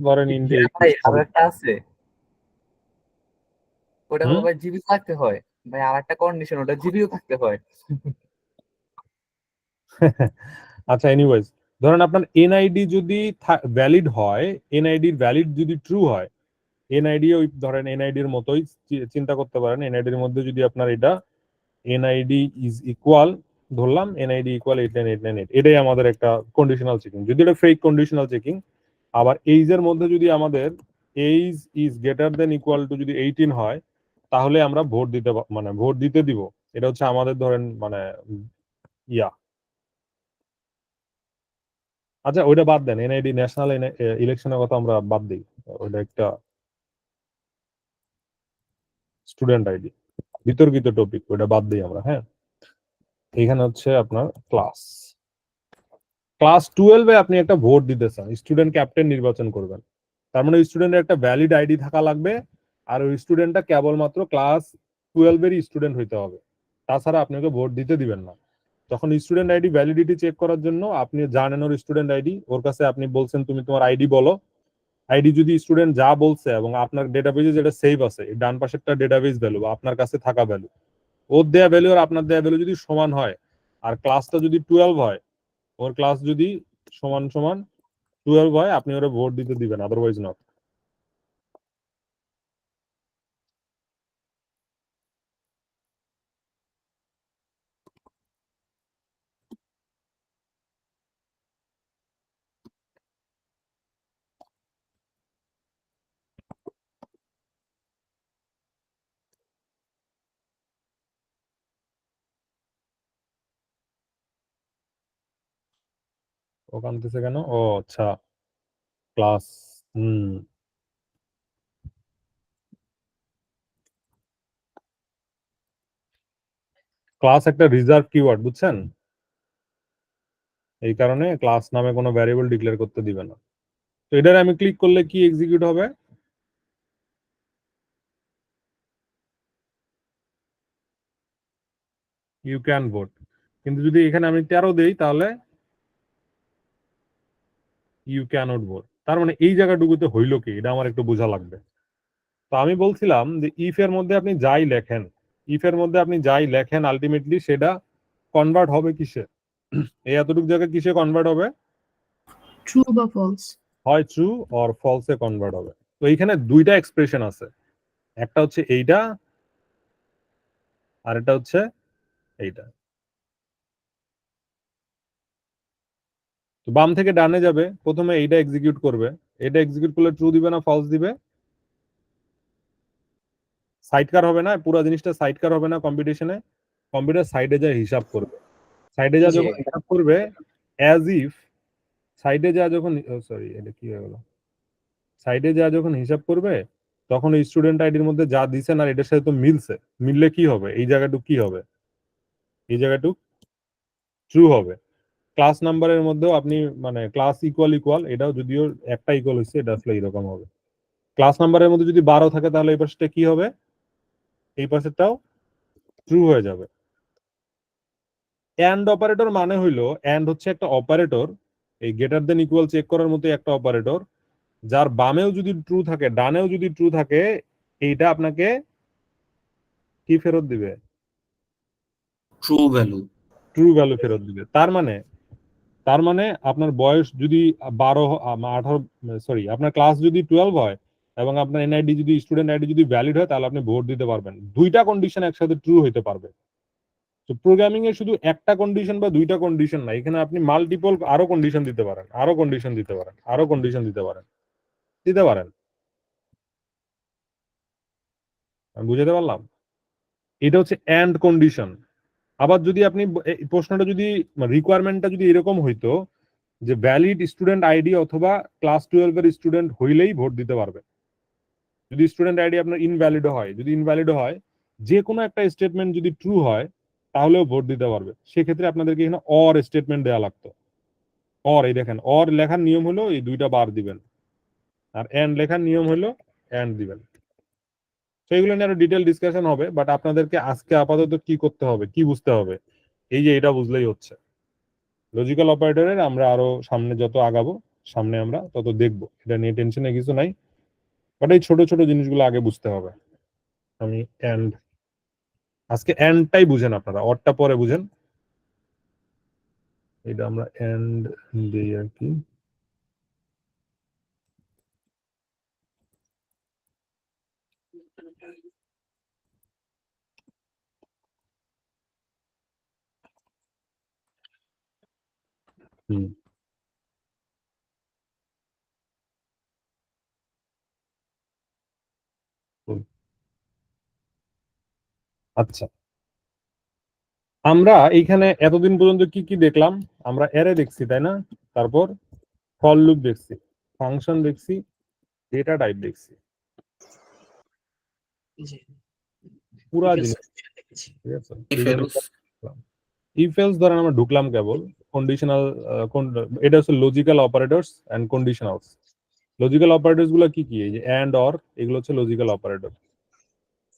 ধরেন ইন্ডিয়া ভাই আরো একটা আছে, ওটা হলো ভাই জিবি থাকতে হয়। ভাই আর একটা কন্ডিশন, ওটা জিবিও থাকতে হয়। আচ্ছা এনিওয়েজ, ধরেন আপনার এনআইডি যদি ভ্যালিড হয়, এনআইডির ভ্যালিড যদি ট্রু হয়, এনআইডি ওই ধরেন এনআইডির মতোই চিন্তা করতে পারেন, এনআইডির মধ্যে যদি আপনার এটা এনআইডি ইজ ইকুয়াল, ধরলাম এনআইডি ইকুয়াল 89898, এটাই আমাদের একটা কন্ডিশনাল চেকিং। যদি এটা ফেক কন্ডিশনাল চেকিং, আবার এইজ এর মধ্যে যদি আমাদের age is greater than equal to যদি 18 হয়, তাহলে আমরা ভোট দিতে দিব। এটা হচ্ছে আমাদের ধরেন মানে ইয়া। আচ্ছা ওইটা বাদ দেন, এনআইডি ন্যাশনাল ইলেকশনের কথা আমরা বাদ দিই, ওইটা একটা স্টুডেন্ট আইডি, বিতর্কিত টপিক, ওইটা বাদ দিই আমরা। হ্যাঁ, এখানে হচ্ছে আপনার ক্লাস 12-এ আপনি একটা ভোট দিতে চান, স্টুডেন্ট ক্যাপ্টেন নির্বাচন করবেন, তার মানে স্টুডেন্টের একটা ভ্যালিড আইডি থাকা লাগবে, আর ওই স্টুডেন্টটা কেবলমাত্র ক্লাস 12-এরই স্টুডেন্ট হইতে হবে, তাছাড়া আপনাকে ভোট দিতে দিবেন না। তখন স্টুডেন্ট আইডি ভ্যালিডিটি চেক করার জন্য আপনি জানেন ওর স্টুডেন্ট আইডি, ওর কাছে আপনি বলছেন তুমি তোমার আইডি বলো, আইডি যদি স্টুডেন্ট যা বলছে এবং আপনার ডেটাবেজে যেটা সেভ আছে, ডান পাশেরটা ডেটাবেজ ভ্যালু বা আপনার কাছে থাকা ভ্যালু, ওর দেয়া ভ্যালু আর আপনার দেয়া ভ্যালু যদি সমান হয়, আর ক্লাসটা যদি 12 হয়, ওর ক্লাস যদি সমান সমান 12 হয়, আপনি ওরা ভোট দিতে দিবেন, আদারওয়াইজ নট। ওখান থেকে কেন? ও আচ্ছা, ক্লাস। ক্লাস একটা রিজার্ভ কিওয়ার্ড, বুঝছেন? এই কারণে ক্লাস নামে কোনো ভ্যারিয়েবল ডিক্লেয়ার করতে দিবে না। তো এটার আমি ক্লিক করলে কি এক্সিকিউট হবে? You can vote. কিন্তু যদি এখানে আমি 13 দেই তাহলে ইউ ক্যানট ভোট। তার মানে এই জায়গাটুকুতে হইল কি, এটা আমার একটু বোঝা লাগবে। তো আমি বলছিলাম যে ইফ এর মধ্যে আপনি যাই লেখেন, ইফ এর মধ্যে আপনি যাই লেখেন আলটিমেটলি সেটা কনভার্ট হবে কিসে? এই এতটুকু জায়গায় কিসে কনভার্ট হবে? ট্রু বা ফলস? হয় ট্রু অর ফলসে কনভার্ট হবে। তো এইখানে দুইটা এক্সপ্রেশন আছে, একটা হচ্ছে এইটা আর এটা হচ্ছে এইটা। তো বাম থেকে ডানে যাবে, প্রথমে এইটা এক্সিকিউট করবে, এটা এক্সিকিউট করলে ট্রু দিবে না ফলস দিবে? সাইডকার হবে না, পুরো জিনিসটা সাইডকার হবে না কম্পিটিশনে? কম্পিউটার সাইডে যায় হিসাব করবে, সাইডে যা যখন হিসাব করবে অ্যাজ ইফ সাইডে যা যখন, সরি এটা কি হয়ে গেল, সাইডে যা যখন হিসাব করবে তখন ওই স্টুডেন্ট আইডির মধ্যে যা দিছেন আর এটার সাথে তো মিলছে, মিললে কি হবে? এই জায়গাটুক কি হবে? এই জায়গাটুক ট্রু হবে। ক্লাস নাম্বারের মধ্যেও আপনি মানে ক্লাস ইকুয়াল ইকুয়াল, এটাও যদিও একটা ইকুয়াল হচ্ছে, এটা আসলে এরকম হবে। ক্লাস নাম্বারের মধ্যে যদি 12 থাকে তাহলে এই পাশেটা কি হবে? এই পাশেরটাও ট্রু হয়ে যাবে। এন্ড অপারেটর মানে হইলো, এন্ড হচ্ছে একটা অপারেটর, এই গ্রেটার দেন ইকুয়াল চেক করার মতো একটা অপারেটর, যার বামেও যদি ট্রু থাকে ডানেও যদি ট্রু থাকে, এইটা আপনাকে কি ফেরত দিবে? True value. ট্রু ভ্যালু ফেরত দিবে। তার মানে আপনার বয়স যদি 18 সরি আপনার ক্লাস যদি 12 হয় এবং আপনার এনআইডি যদি স্টুডেন্ট আইডি যদি ভ্যালিড হয়, তাহলে আপনি ভোট দিতে পারবেন। দুইটা কন্ডিশন একসাথে ট্রু হইতে পারবে। তো প্রোগ্রামিং এ শুধু একটা কন্ডিশন বা দুইটা কন্ডিশন না, এখানে আপনি মাল্টিপল আরো কন্ডিশন দিতে পারেন, আরো কন্ডিশন দিতে পারেন, আরো কন্ডিশন দিতে পারেন, দিতে পারেন। আমি বুঝাতে পারলাম? এটা হচ্ছে এন্ড কন্ডিশন। আবার যদি আপনি এই প্রশ্নটা যদি রিকোয়ারমেন্টটা যদি এরকম হইতো যে ভ্যালিড স্টুডেন্ট আইডি অথবা ক্লাস 12 এর স্টুডেন্ট হইলেই ভোট দিতে পারবে। যদি স্টুডেন্ট আইডি আপনার ইনভ্যালিড হয়, যদি ইনভ্যালিড হয়, যে কোনো একটা স্টেটমেন্ট যদি ট্রু হয় তাহলেও ভোট দিতে পারবে। সেক্ষেত্রে আপনাদেরকে এখানে অর স্টেটমেন্ট দেওয়া লাগতো। অর, এই দেখেন অর লেখার নিয়ম হলো এই দুইটা বার দিবেন, আর এন্ড লেখার নিয়ম হলো এন্ড দিবেন। সেইগুলো নিয়ে আরো ডিটেল ডিসকাশন হবে, বাট আপনাদেরকে আজকে আপাতত কি করতে হবে, কি বুঝতে হবে, এই যে এটা বুঝলেই হচ্ছে। লজিক্যাল অপারেটরের আমরা আরো সামনে যত আগাবো, সামনে আমরা তত দেখবো, এটা নিয়ে টেনশনে কিছু নাই, বাট এই ছোট ছোট জিনিসগুলো আগে বুঝতে হবে। আমি এন্ড, আজকে এন্ডটাই বুঝেন আপনারা, অরটা পরে বুঝেন। এটা আমরা এন্ড দিই আর কি। হুম, আচ্ছা, আমরা এইখানে এতদিন পর্যন্ত কি কি দেখলাম? আমরা অ্যারে দেখছি, তাই না? তারপর ফর লুপ দেখছি, ফাংশন দেখছি, ডেটা টাইপ দেখছি, জি। পুরা If else জিনিস। দেখেছি। ঠিক আছে, ইফ এলস। ইফ এলস ধরেন আমরা ঢুকলাম কেবল কন্ডিশনাল, এটা হচ্ছে logical operators and conditionals. Logical operators গুলো কি কি? এই যে এন্ড অর, এগুলো হচ্ছে লজিক্যাল অপারেটর।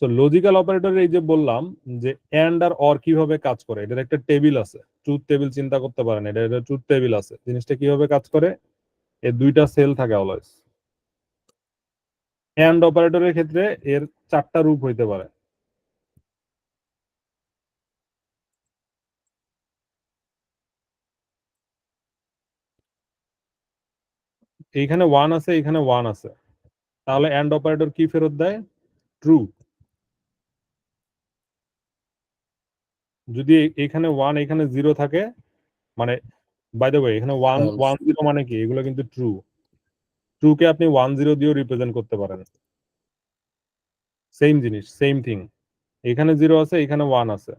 তো লজিক্যাল অপারেটরের এই যে বললাম যে এন্ড আর অর কিভাবে কাজ করে, এটার একটা টেবিল আছে, ট্রুথ টেবিল চিন্তা করতে পারেন, এটা ট্রুথ টেবিল আছে। জিনিসটা কিভাবে কাজ করে, এর দুইটা সেল থাকে অলওয়েজ। এন্ড অপারেটরের ক্ষেত্রে এর চারটা রূপ হইতে পারে। এইখানে ওয়ান আছে, এইখানে ওয়ান আছে, তাহলে এন্ড অপারেটর কি ফেরত দেয়, ট্রু। যদি এখানে ওয়ান এখানে জিরো থাকে, মানে বাই দ্য ওয়ে এখানে ওয়ান False. ওয়ান জিরো মানে কি, এগুলো কিন্তু ট্রু। ট্রু কে আপনি ওয়ান জিরো দিয়েও রিপ্রেজেন্ট করতে পারেন, সেম জিনিস, সেম থিং। এখানে জিরো আছে, এখানে ওয়ান আছে,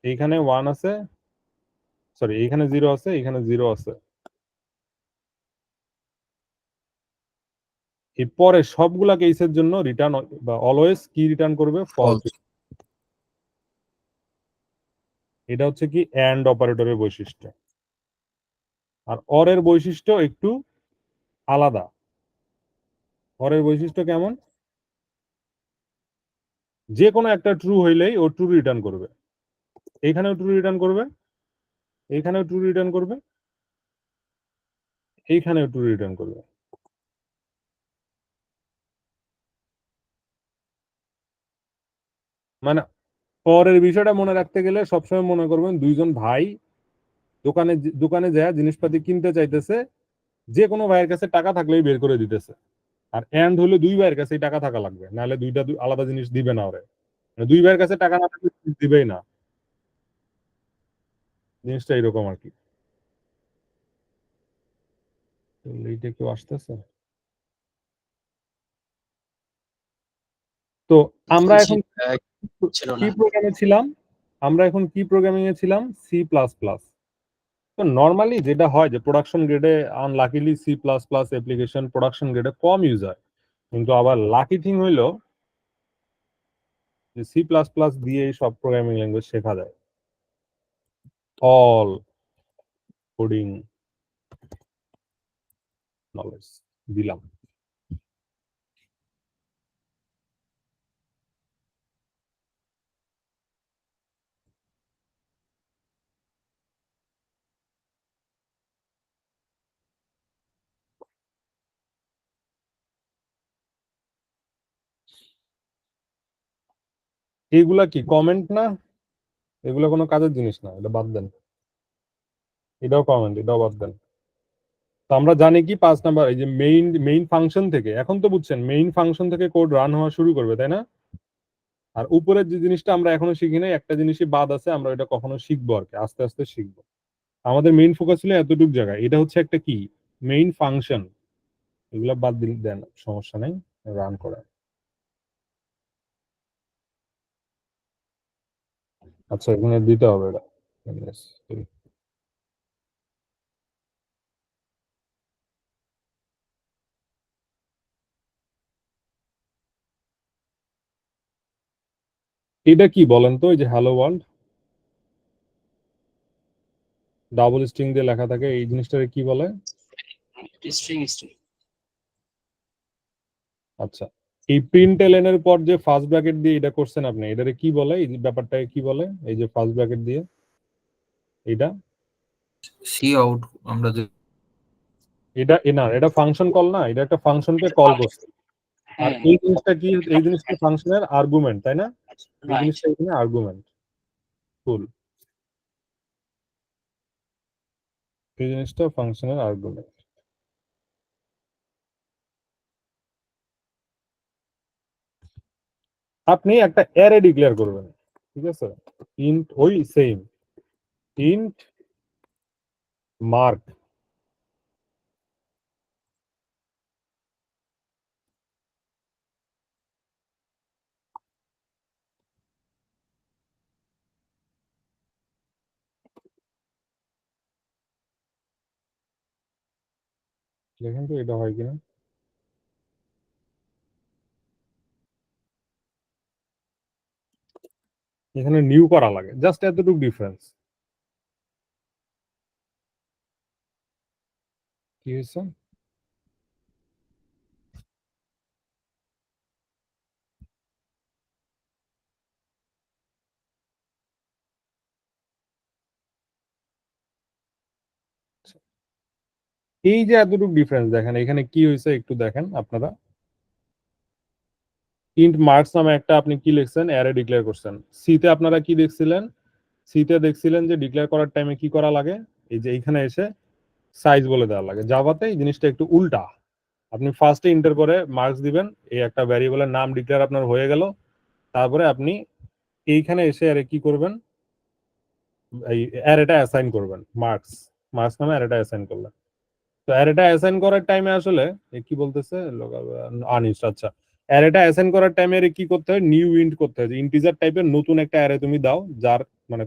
এইখানে ওয়ান আছে, সরি এইখানে জিরো আছে, এখানে জিরো আছে। এরপরে সবগুলা কেসের জন্য রিটার্ন বা অলওয়েজ কি রিটার্ন করবে, ফলস। False. এটা হচ্ছে কি এন্ড অপারেটরের বৈশিষ্ট্য। আর অর এর বৈশিষ্ট্য একটু আলাদা। অর এর বৈশিষ্ট্য কেমন, যে কোনো একটা ট্রু হইলেই ও ট্রু রিটার্ন করবে, এইখানেও ট্রু রিটার্ন করবে, এইখানেও ট্রু রিটার্ন করবে, এইখানেও ট্রু রিটার্ন করবে। মানে পরের বিষয়টা মনে রাখতে গেলে সবসময় মনে করবেন দুইজন ভাই দোকানে দোকানে যায় জিনিসপাতি কিনতে চাইতেছে, যে কোনো ভাইয়ের কাছে টাকা থাকলেই বের করে দিতেছে। আর এন্ড হলে দুই ভাইয়ের কাছেই টাকা থাকা লাগবে, নাহলে দুইটা আলাদা জিনিস দিবে না ওরে। মানে দুই ভাইয়ের কাছে টাকা না থাকলে দিবেই না। জিনিসটা এরকম আর কি। এইটা কেউ আসতেছে? তো আমরা এখন ছিল কি না। প্রোগ্রামে ছিলাম, আমরা এখন কি প্রোগ্রামিং এ ছিলাম, সি প্লাস প্লাস। তো নর্মালি যেটা হয় যে প্রোডাকশন গ্রেডে unluckily C plus plus application production গ্রেডে কম ইউজ হয়, কিন্তু আবার লাকি থিং হইলো যে সি প্লাস প্লাস দিয়ে সব প্রোগ্রামিং ল্যাঙ্গুয়েজ শেখা যায়। অল কোডিং নলেজ দিলাম। এইগুলা কি কমেন্ট না, এগুলো কোনো কাজের জিনিস না, এটা বাদ দেন। এটাও কমেন্ট, এটাও বাদ দেন। তো আমরা জানি কি 5 নাম্বার, এই যে মেইন মেইন ফাংশন থেকে, এখন তো বুঝছেন মেইন ফাংশন থেকে কোড রান হওয়া শুরু করবে, তাই না? আর উপরের যে জিনিসটা আমরা এখনো শিখি নাই, একটা জিনিসই বাদ আছে, আমরা এটা কখনো শিখবো আর কি, আস্তে আস্তে শিখবো। আমাদের মেইন ফোকাস ছিল এতটুকু জায়গায়, এটা হচ্ছে একটা কি মেইন ফাংশন। এগুলা বাদ দিন, দেন সমস্যা নেই, রান করা। আচ্ছা এখানে দিতে হবে এটা। এটা কি বলেন তো, এই যে হ্যালো ওয়ার্ল্ড ডাবল স্ট্রিং দিয়ে লেখা থাকে, এই জিনিসটাকে কি বলে? String string. আচ্ছা, এই প্রিন্ট এলএন এর পর যে ফার্স্ট ব্র্যাকেট দিয়ে এটা করছেন আপনি, এটারে কি বলে, এই ব্যাপারটাকে কি বলে, এই যে ফার্স্ট ব্র্যাকেট দিয়ে এটা? সি আউট আমরা যে এটা না, এটা ফাংশন কল না, এটা একটা ফাংশনকে কল করছে। আর হ্যাঁ, এই জিনিসটা কি, এই জিনিসটা ফাংশনের আর্গুমেন্ট, তাই না? এই রাইট। জিনিসটা এখানে আর্গুমেন্ট। কুল, এই জিনিসটা ফাংশনের আর্গুমেন্ট। আপনি একটা অ্যারে ডিক্লেয়ার করবেন, ঠিক আছে? ইন্ট, ওই সেম ইন্ট মার্ক। দেখেন তো এটা হয় কিনা। এখানে নিউ করা লাগে, জাস্ট এতটুকু ডিফারেন্স। কি হয়েছে? এই যে এতটুকু ডিফারেন্স দেখেন, এখানে কি হয়েছে একটু দেখেন আপনারা। ইন্ট মার্কস নামে একটা আপনি কি লিখছেন, অ্যারে ডিক্লেয়ার করছেন। সিতে আপনারা কি দেখছিলেন, সিতে দেখছিলেন যে ডিক্লেয়ার করার টাইমে কি করা লাগে, এই যে এখানে এসে সাইজ বলে দেওয়া লাগে। জাভাতে এই জিনিসটা একটু উল্টা। আপনি ফার্স্টে ইন্টার করে মার্কস দিবেন, এই একটা ভ্যারিয়েবলের নাম ডিক্লেয়ার আপনার হয়ে গেল, তারপরে আপনি এইখানে এসে আরে কি করবেন, এই অ্যারেটা অ্যাসাইন করবেন, মার্কস মার্কস নামে অ্যারেটা অ্যাসাইন করলেন। তো অ্যারেটা অ্যাসাইন করার টাইমে আসলে কি বলতেছে, আনইউজ, আচ্ছা অ্যারেটা অ্যাসাইন করার টাইমে কি করতে হয়, নিউ ইন্ট করতে হয়। ইন্টিজার টাইপের নতুন একটা অ্যারে তুমি দাও, যার মানে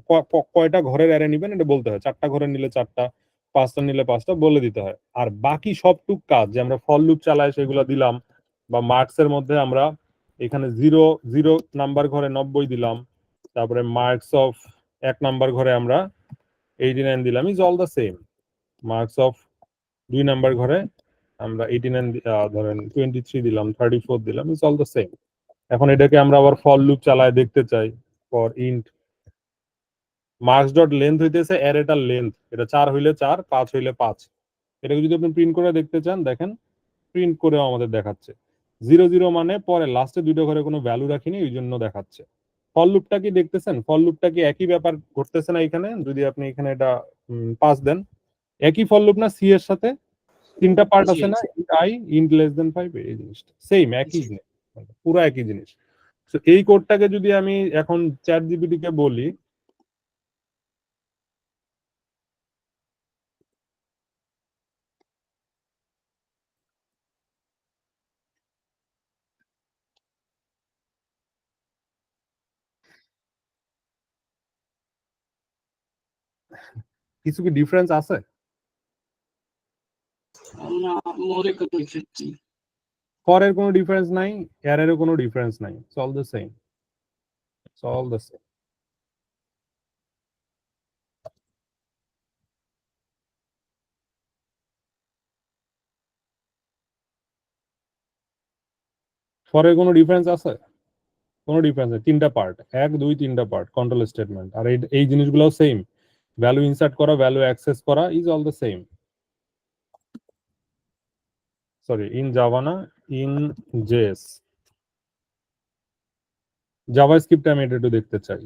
কয়টা ঘরের অ্যারে নিবেন এটা বলতে হয়। 4টা ঘরের নিলে 4টা, 5টা নিলে 5টা বলে দিতে হয়। আর বাকি সবটুক কাজ যে আমরা ফর লুপ চালাই সেগুলো দিলাম, বা মার্কস এর মধ্যে আমরা এখানে 0 নাম্বার ঘরে 90 দিলাম, তারপরে মার্কস অফ 1 নাম্বার ঘরে আমরা 89 দিলাম, is all the same. Marks of 2 number ঘরে আমরা 89 ধরেন 23 দিলাম, 34 দিলাম, ইটস অল দ্য সেম। এখন এটাকে আমরা আবার ফর লুপ চালায় দেখতে চাই, for int marks dot length হইতেছে অ্যারেটার লেন্থ, এটা 4 হইলে 4, 5 হইলে 5। এটাকে যদি আপনি প্রিন্ট করে দেখতে চান, দেখেন প্রিন্ট করেও আমাদের দেখাচ্ছে 0 মানে পরে লাস্টে 2টা ঘরে কোনো ভ্যালু রাখিনি, ওই জন্য দেখাচ্ছে। ফর লুপটা কি দেখতেছেন, ফর লুপটা কি একই ব্যাপার ঘটতেছে না এখানে? যদি আপনি এখানে এটা 5 দেন, একই ফর লুপ না সি এর সাথে? 3টা পার্ট জি, আছে না, জি। Int i, int less than 5, এই জিনিসটা সেম, একই জি। জিনিস, পুরো একই জিনিস। তো এই কোডটাকে যদি আমি এখন চ্যাট জিপিটি কে বলি, কিছু কি ডিফারেন্স আছে? না, মনে করি ক্ষেত্রে ফর এর কোনো ডিফারেন্স নাই, অ্যারেরও কোনো ডিফারেন্স নাই, it's all the same, it's all the same. For এর কোনো ডিফারেন্স আছে? কোনো ডিফারেন্স নেই, 3টা পার্ট, 1 2 3টা পার্ট কন্ট্রোল স্টেটমেন্ট। আর এই জিনিসগুলোও সেম, ভ্যালু ইনসার্ট করা, ভ্যালু অ্যাক্সেস করা, is all the same. Sorry, in Java না, ইন জেএস। জাভা স্ক্রিপ্টে আমি এটা একটু দেখতে চাই।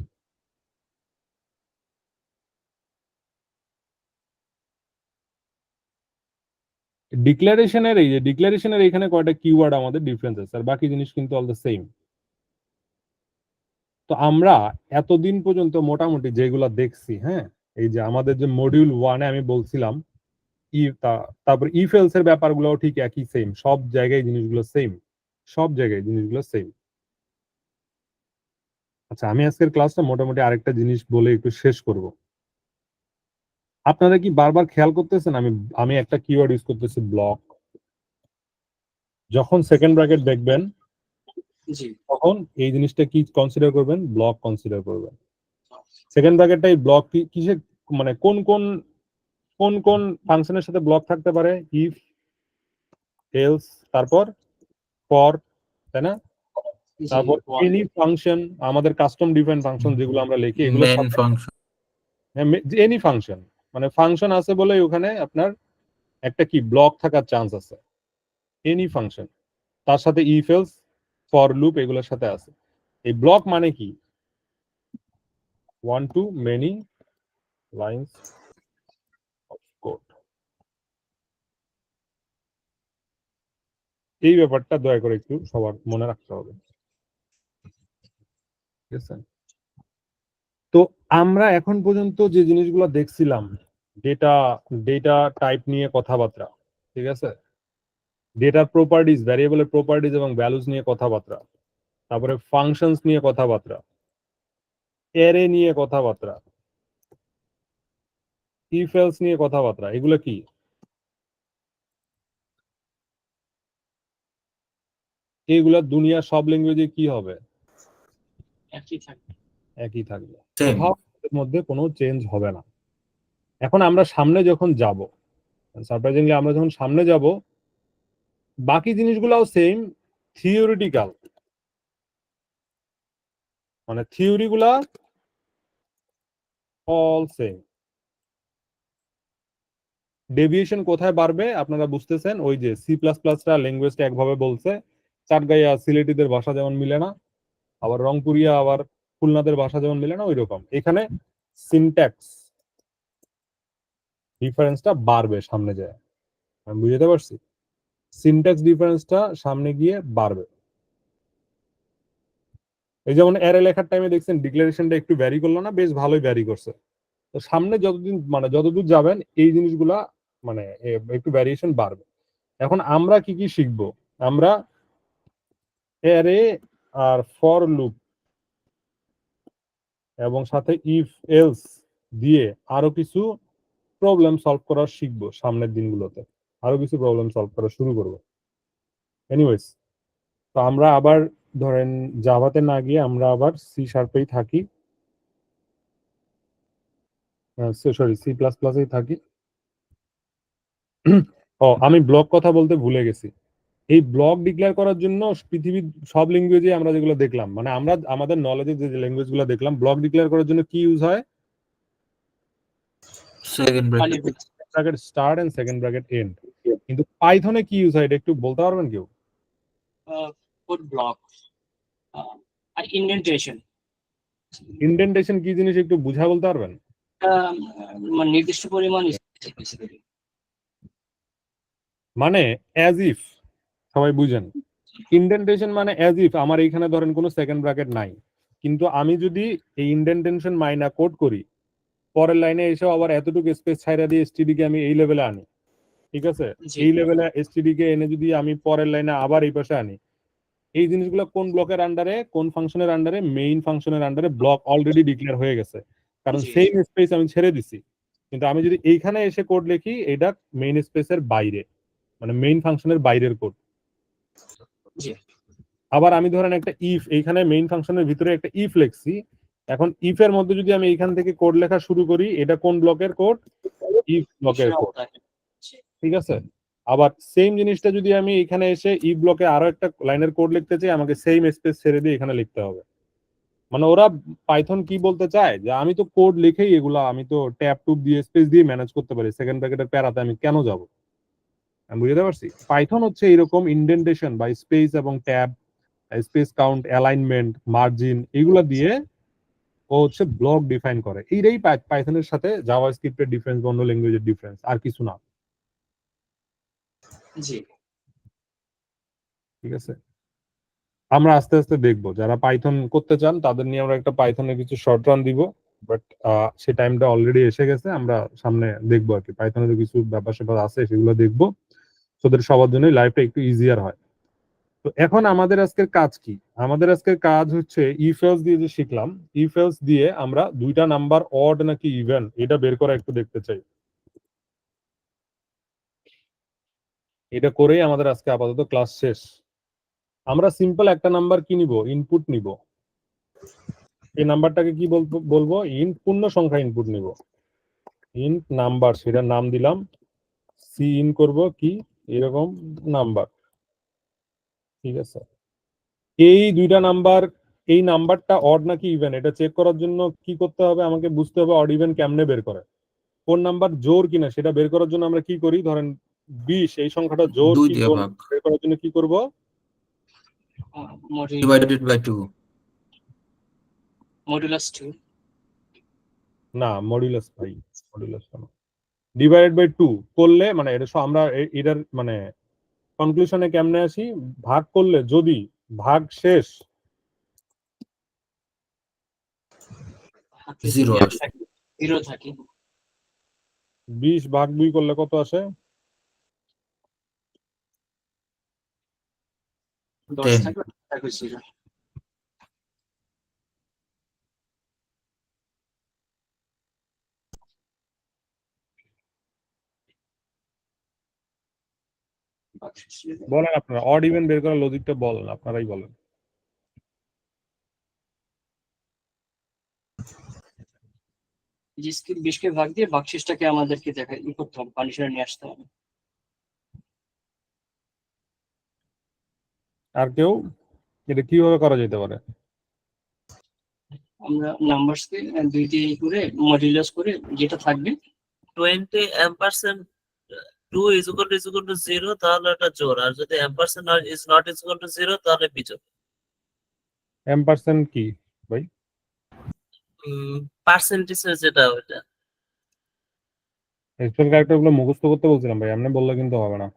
ডিক্লারেশনের, এই যে ডিক্লারেশনের এখানে কয়টা কিওয়ার্ড আমাদের ডিফারেন্স আছে, আর বাকি জিনিস কিন্তু অল দ্য সেম। তো আমরা এতদিন পর্যন্ত মোটামুটি যেগুলা দেখছি, হ্যাঁ, এই যে আমাদের যে মডিউল 1-এ আমি বলছিলাম তারপর ইফ এলস এর ব্যাপারগুলো ঠিক একই, সেম, সব জায়গায় জিনিসগুলো সেম, সব জায়গায় জিনিসগুলো সেম। আচ্ছা, আমি আজকের ক্লাসটা মোটামুটি আরেকটা জিনিস বলে একটু শেষ করব। আপনারা কি বারবার খেয়াল করতেছেন আমি আমি একটা কিওয়ার্ড ইউজ করতেছি, ব্লক। যখন সেকেন্ড ব্র্যাকেট দেখবেন জি। তখন এই জিনিসটা কি কনসিডার করবেন, ব্লক কনসিডার করবেন। সেকেন্ড ব্র্যাকেটটাই ব্লক কিসের, মানে কোন কোন কোন কোন ফাংশনের সাথে ব্লক থাকতে পারে, ইফ, এলস, তারপর ফর, তাই না? জি, তারপর one, এনি ফাংশন, আমাদের কাস্টম ডিফাইন ফাংশন যেগুলো আমরা লিখি, এগুলো মেন সব ফাংশন। এনি ফাংশন, মানে ফাংশন আছে বলে ওখানে আপনার একটা কি ব্লক থাকার চান্স আছে। এনি ফাংশন, তার সাথে ইফ এলস, ফর লুপ, এগুলোর সাথে আছে। এই ব্লক মানে কি, 1 to many lines of code। এই ব্যাপারটা দয়া করে একটু সবার মনে রাখতে হবে, ঠিক আছে? তো আমরা এখন পর্যন্ত যে জিনিসগুলো দেখছিলাম, ডেটা ডেটা টাইপ নিয়ে কথাবার্তা, ঠিক আছে, ডেটার প্রপার্টিজ, ভ্যারিয়েবলের প্রপার্টিজ এবং ভ্যালুজ নিয়ে কথাবার্তা, তারপরে ফাংশনস নিয়ে কথাবার্তা, অ্যারে নিয়ে কথাবার্তা, ইফ এলস নিয়ে কথাবার্তা, এগুলো কি? এইগুলা দুনিয়ার সব ল্যাঙ্গুয়েজে কি হবে, একই থাকে। একই থাকবে, সেম। কোথাও এর মধ্যে কোনো চেঞ্জ হবে না। এখন আমরা সামনে যখন যাব, সারপ্রাইজিংলি আমরা যখন সামনে যাব, বাকি জিনিসগুলোও সেম, থিওরিটিক্যাল, মানে থিওরি গুলা অল সেম। ডেভিয়েশন কোথায় বাড়বে আপনারা বুঝতেছেন, ওই যে সি প্লাস প্লাসটা ল্যাঙ্গুয়েজটা একভাবে বলছে, চাটগাইয়া সিলেটিদের ভাষা যেমন মিলে না, আবার রংপুরিয়া আবার খুলনাদের ভাষা যেমন মিলে না, ওই রকম এখানে সিনট্যাক্স ডিফারেন্সটা বাড়বে সামনে যায়। আমি বুঝতে পারছি, সিনট্যাক্স ডিফারেন্সটা সামনে গিয়ে বাড়বে। এই যেমন অ্যারে লেখার টাইমে দেখছেন ডিক্লারেশনটা একটু ভ্যারি করলো না, বেশ ভালোই ভ্যারি করছে। তো সামনে যতদিন মানে যতদূর যাবেন এই জিনিসগুলা মানে একটু ভ্যারিয়েশন বাড়বে। এখন আমরা কি কি শিখবো, আমরা অ্যারে আর ফর লুপ এবং সাথে ইফ এলস দিয়ে আরো কিছু প্রবলেম সলভ করা শিখবো সামনের দিনগুলোতে, আরো কিছু প্রবলেম সলভ করা শুরু করবো। এনিওয়েজ, তো আমরা আবার ধরেন জাভাতে না গিয়ে আমরা আবার সি শার্পেই থাকি, সরি সি প্লাস প্লাসেই থাকি। ও আমি ব্লক কথা বলতে ভুলে গেছি। এই ব্লক ডিক্লেয়ার করার জন্য পৃথিবীর সব ল্যাঙ্গুয়েজে আমরা যেগুলো দেখলাম, মানে আমরা আমাদের নলেজে যে ল্যাঙ্গুয়েজ গুলো দেখলাম, ব্লক ডিক্লেয়ার করার জন্য কি ইউজ হয়? Second bracket. Bracket start and second bracket end. কিন্তু পাইথনে কি ইউজ হয় এটা একটু বলতে পারবেন কেউ? কোড ব্লক আর ইন্ডেন্টেশন। ইন্ডেন্টেশন কি জিনিস একটু বুঝা বলতে পারবেন? মানে নির্দিষ্ট পরিমাণ মানে অ্যাজ ইফ, সবাই বুঝেন, ইন্ডেন্টেশন মানে অ্যাজ ইফ আমার এইখানে ধরেন কোনো সেকেন্ড ব্র্যাকেট নাই, কিন্তু আমি যদি এই ইন্ডেন্টেশন মাইনা কোড করি, পরের লাইনে এসে আবার এতটুকু স্পেস ছাইরা দিয়ে এসটিডি কে আমি এই লেভেলে আনি, ঠিক আছে, এই লেভেলে এসটিডি কে এনে যদি আমি পরের লাইনে আবার এই পাশে আনি, এই জিনিসগুলো কোন ব্লকের আন্ডারে, কোন ফাংশনের আন্ডারে? মেইন ফাংশনের আন্ডারে। ব্লক অলরেডি ডিক্লেয়ার হয়ে গেছে, কারণ সেম স্পেস আমি ছেড়ে দিছি। কিন্তু আমি যদি এইখানে এসে কোড লিখি, এটা মেইন স্পেসের বাইরে, মানে মেইন ফাংশনের বাইরের কোড। আবার আমি ধরেন একটা ইফ, এইখানে মেইন ফাংশনের ভিতরে একটা ইফ লিখছি, এখন ইফ এর মধ্যে যদি আমি এইখান থেকে কোড লেখা শুরু করি, এটা কোন ব্লকের কোড? ইফ ব্লকের কোড, ঠিক আছে। আবার সেম জিনিসটা যদি আমি এখানে এসে ইফ ব্লকে আরো একটা লাইনের কোড লিখতে চাই, আমাকে সেম স্পেস ছেড়ে দিয়ে এখানে লিখতে হবে। মানে ওরা পাইথন কি বলতে চায় যে আমি তো কোড লিখেই এগুলা আমি তো ট্যাব টুব দিয়ে স্পেস দিয়ে ম্যানেজ করতে পারি, সেকেন্ড ব্র্যাকেটের প্যারাতে আমি কেন যাব? আমি বুঝতে পারছি পাইথন হচ্ছে এরকম ইন্ডেন্টেশন বা স্পেস এবং tab, space count, alignment, margin, এগুলা দিয়ে ও হচ্ছে ব্লক ডিফাইন করে। এইটাই পাইথনের সাথে জাভাস্ক্রিপ্টের ডিফারেন্স বা অন্য ল্যাঙ্গুয়েজের ডিফারেন্স, আর কিছু না। জি, ঠিক আছে, আমরা আস্তে আস্তে দেখবো। যারা পাইথন করতে চান তাদের নিয়ে আমরা একটা পাইথনের কিছু শর্ট রান দিব, বাট সেই টাইমটা অলরেডি এসে গেছে। আমরা সামনে দেখবো আর কি, পাইথনের কিছু ব্যাপার স্যাপার আছে সেগুলো দেখবো, তোদের সবার জন্য লাইফটা একটু ইজিয়ার হয়। তো এখন আমাদের আজকের কাজ কি? আমাদের আজকের কাজ হচ্ছে ইফ এলস দিয়ে যে শিখলাম, ইফ এলস দিয়ে আমরা দুইটা নাম্বার অড নাকি ইভেন এটা বের করা একটু দেখতে চাই। এটা করেই আমাদের আজকে আপাতত ক্লাস শেষ। আমরা সিম্পল একটা নাম্বার কি নিব? ইনপুট নিব। এই নাম্বারটাকে কি বলবো? ইন্ট পূর্ণ সংখ্যা ইনপুট নিব, ইন্ট নাম্বার, সেটার নাম দিলাম সি ইন করব কি এরকম নাম্বার, ঠিক আছে। এই দুইটা নাম্বার, এই নাম্বারটা অড নাকি ইভেন এটা চেক করার জন্য কি করতে হবে? আমাকে বুঝতে হবে অড ইভেন কেমনে বের করে, কোন নাম্বার জোর কিনা সেটা বের করার জন্য আমরা কি করি? ধরেন 20, এই সংখ্যাটা জোর 2 কি দিয়ে জোর ভাগ, বের করার জন্য কি করব? Divided by 2। মডুলাস 2। না, মডুলাস ভাই, মডুলাস কেন? ডিভাইডেড বাই 2 করলে মানে এটা আমরা এটার মানে কনক্লুশনে কেমনে আসি? ভাগ করলে যদি ভাগ শেষ 0 আসে। 0 থাকে। 20 ভাগ 2 করলে কত আসে? 10 10। থাকে, থাকে 0। বলেন আপনারা, অড ইভেন বের করার লজিকটা বলেন, আপনারাই বলেন। জিসকে 20 কে ভাগ দিয়ে ভাগশেষটাকে আমাদেরকে দেখা ই করতে হবে, কন্ডিশনে নিয়ে আসতে হবে। আর কেউ? এটা কিভাবে করা যেতে পারে? আমরা নাম্বারসকে 2 দিয়ে ই করে মডুলাস করে যেটা থাকবে 20% 2 is equal to 0 তাহলে এটা জোড়, আর যদি ampersand is not equal to 0 তাহলে বিজোড়। এম্পারসেন্ট কি ভাই? পার্সেন্টেজের যেটা ওইটা। স্পেশাল ক্যারেক্টার গুলো মুখস্থ করতে বলছিলাম ভাই, এমনি বললে কিন্তু হবে না।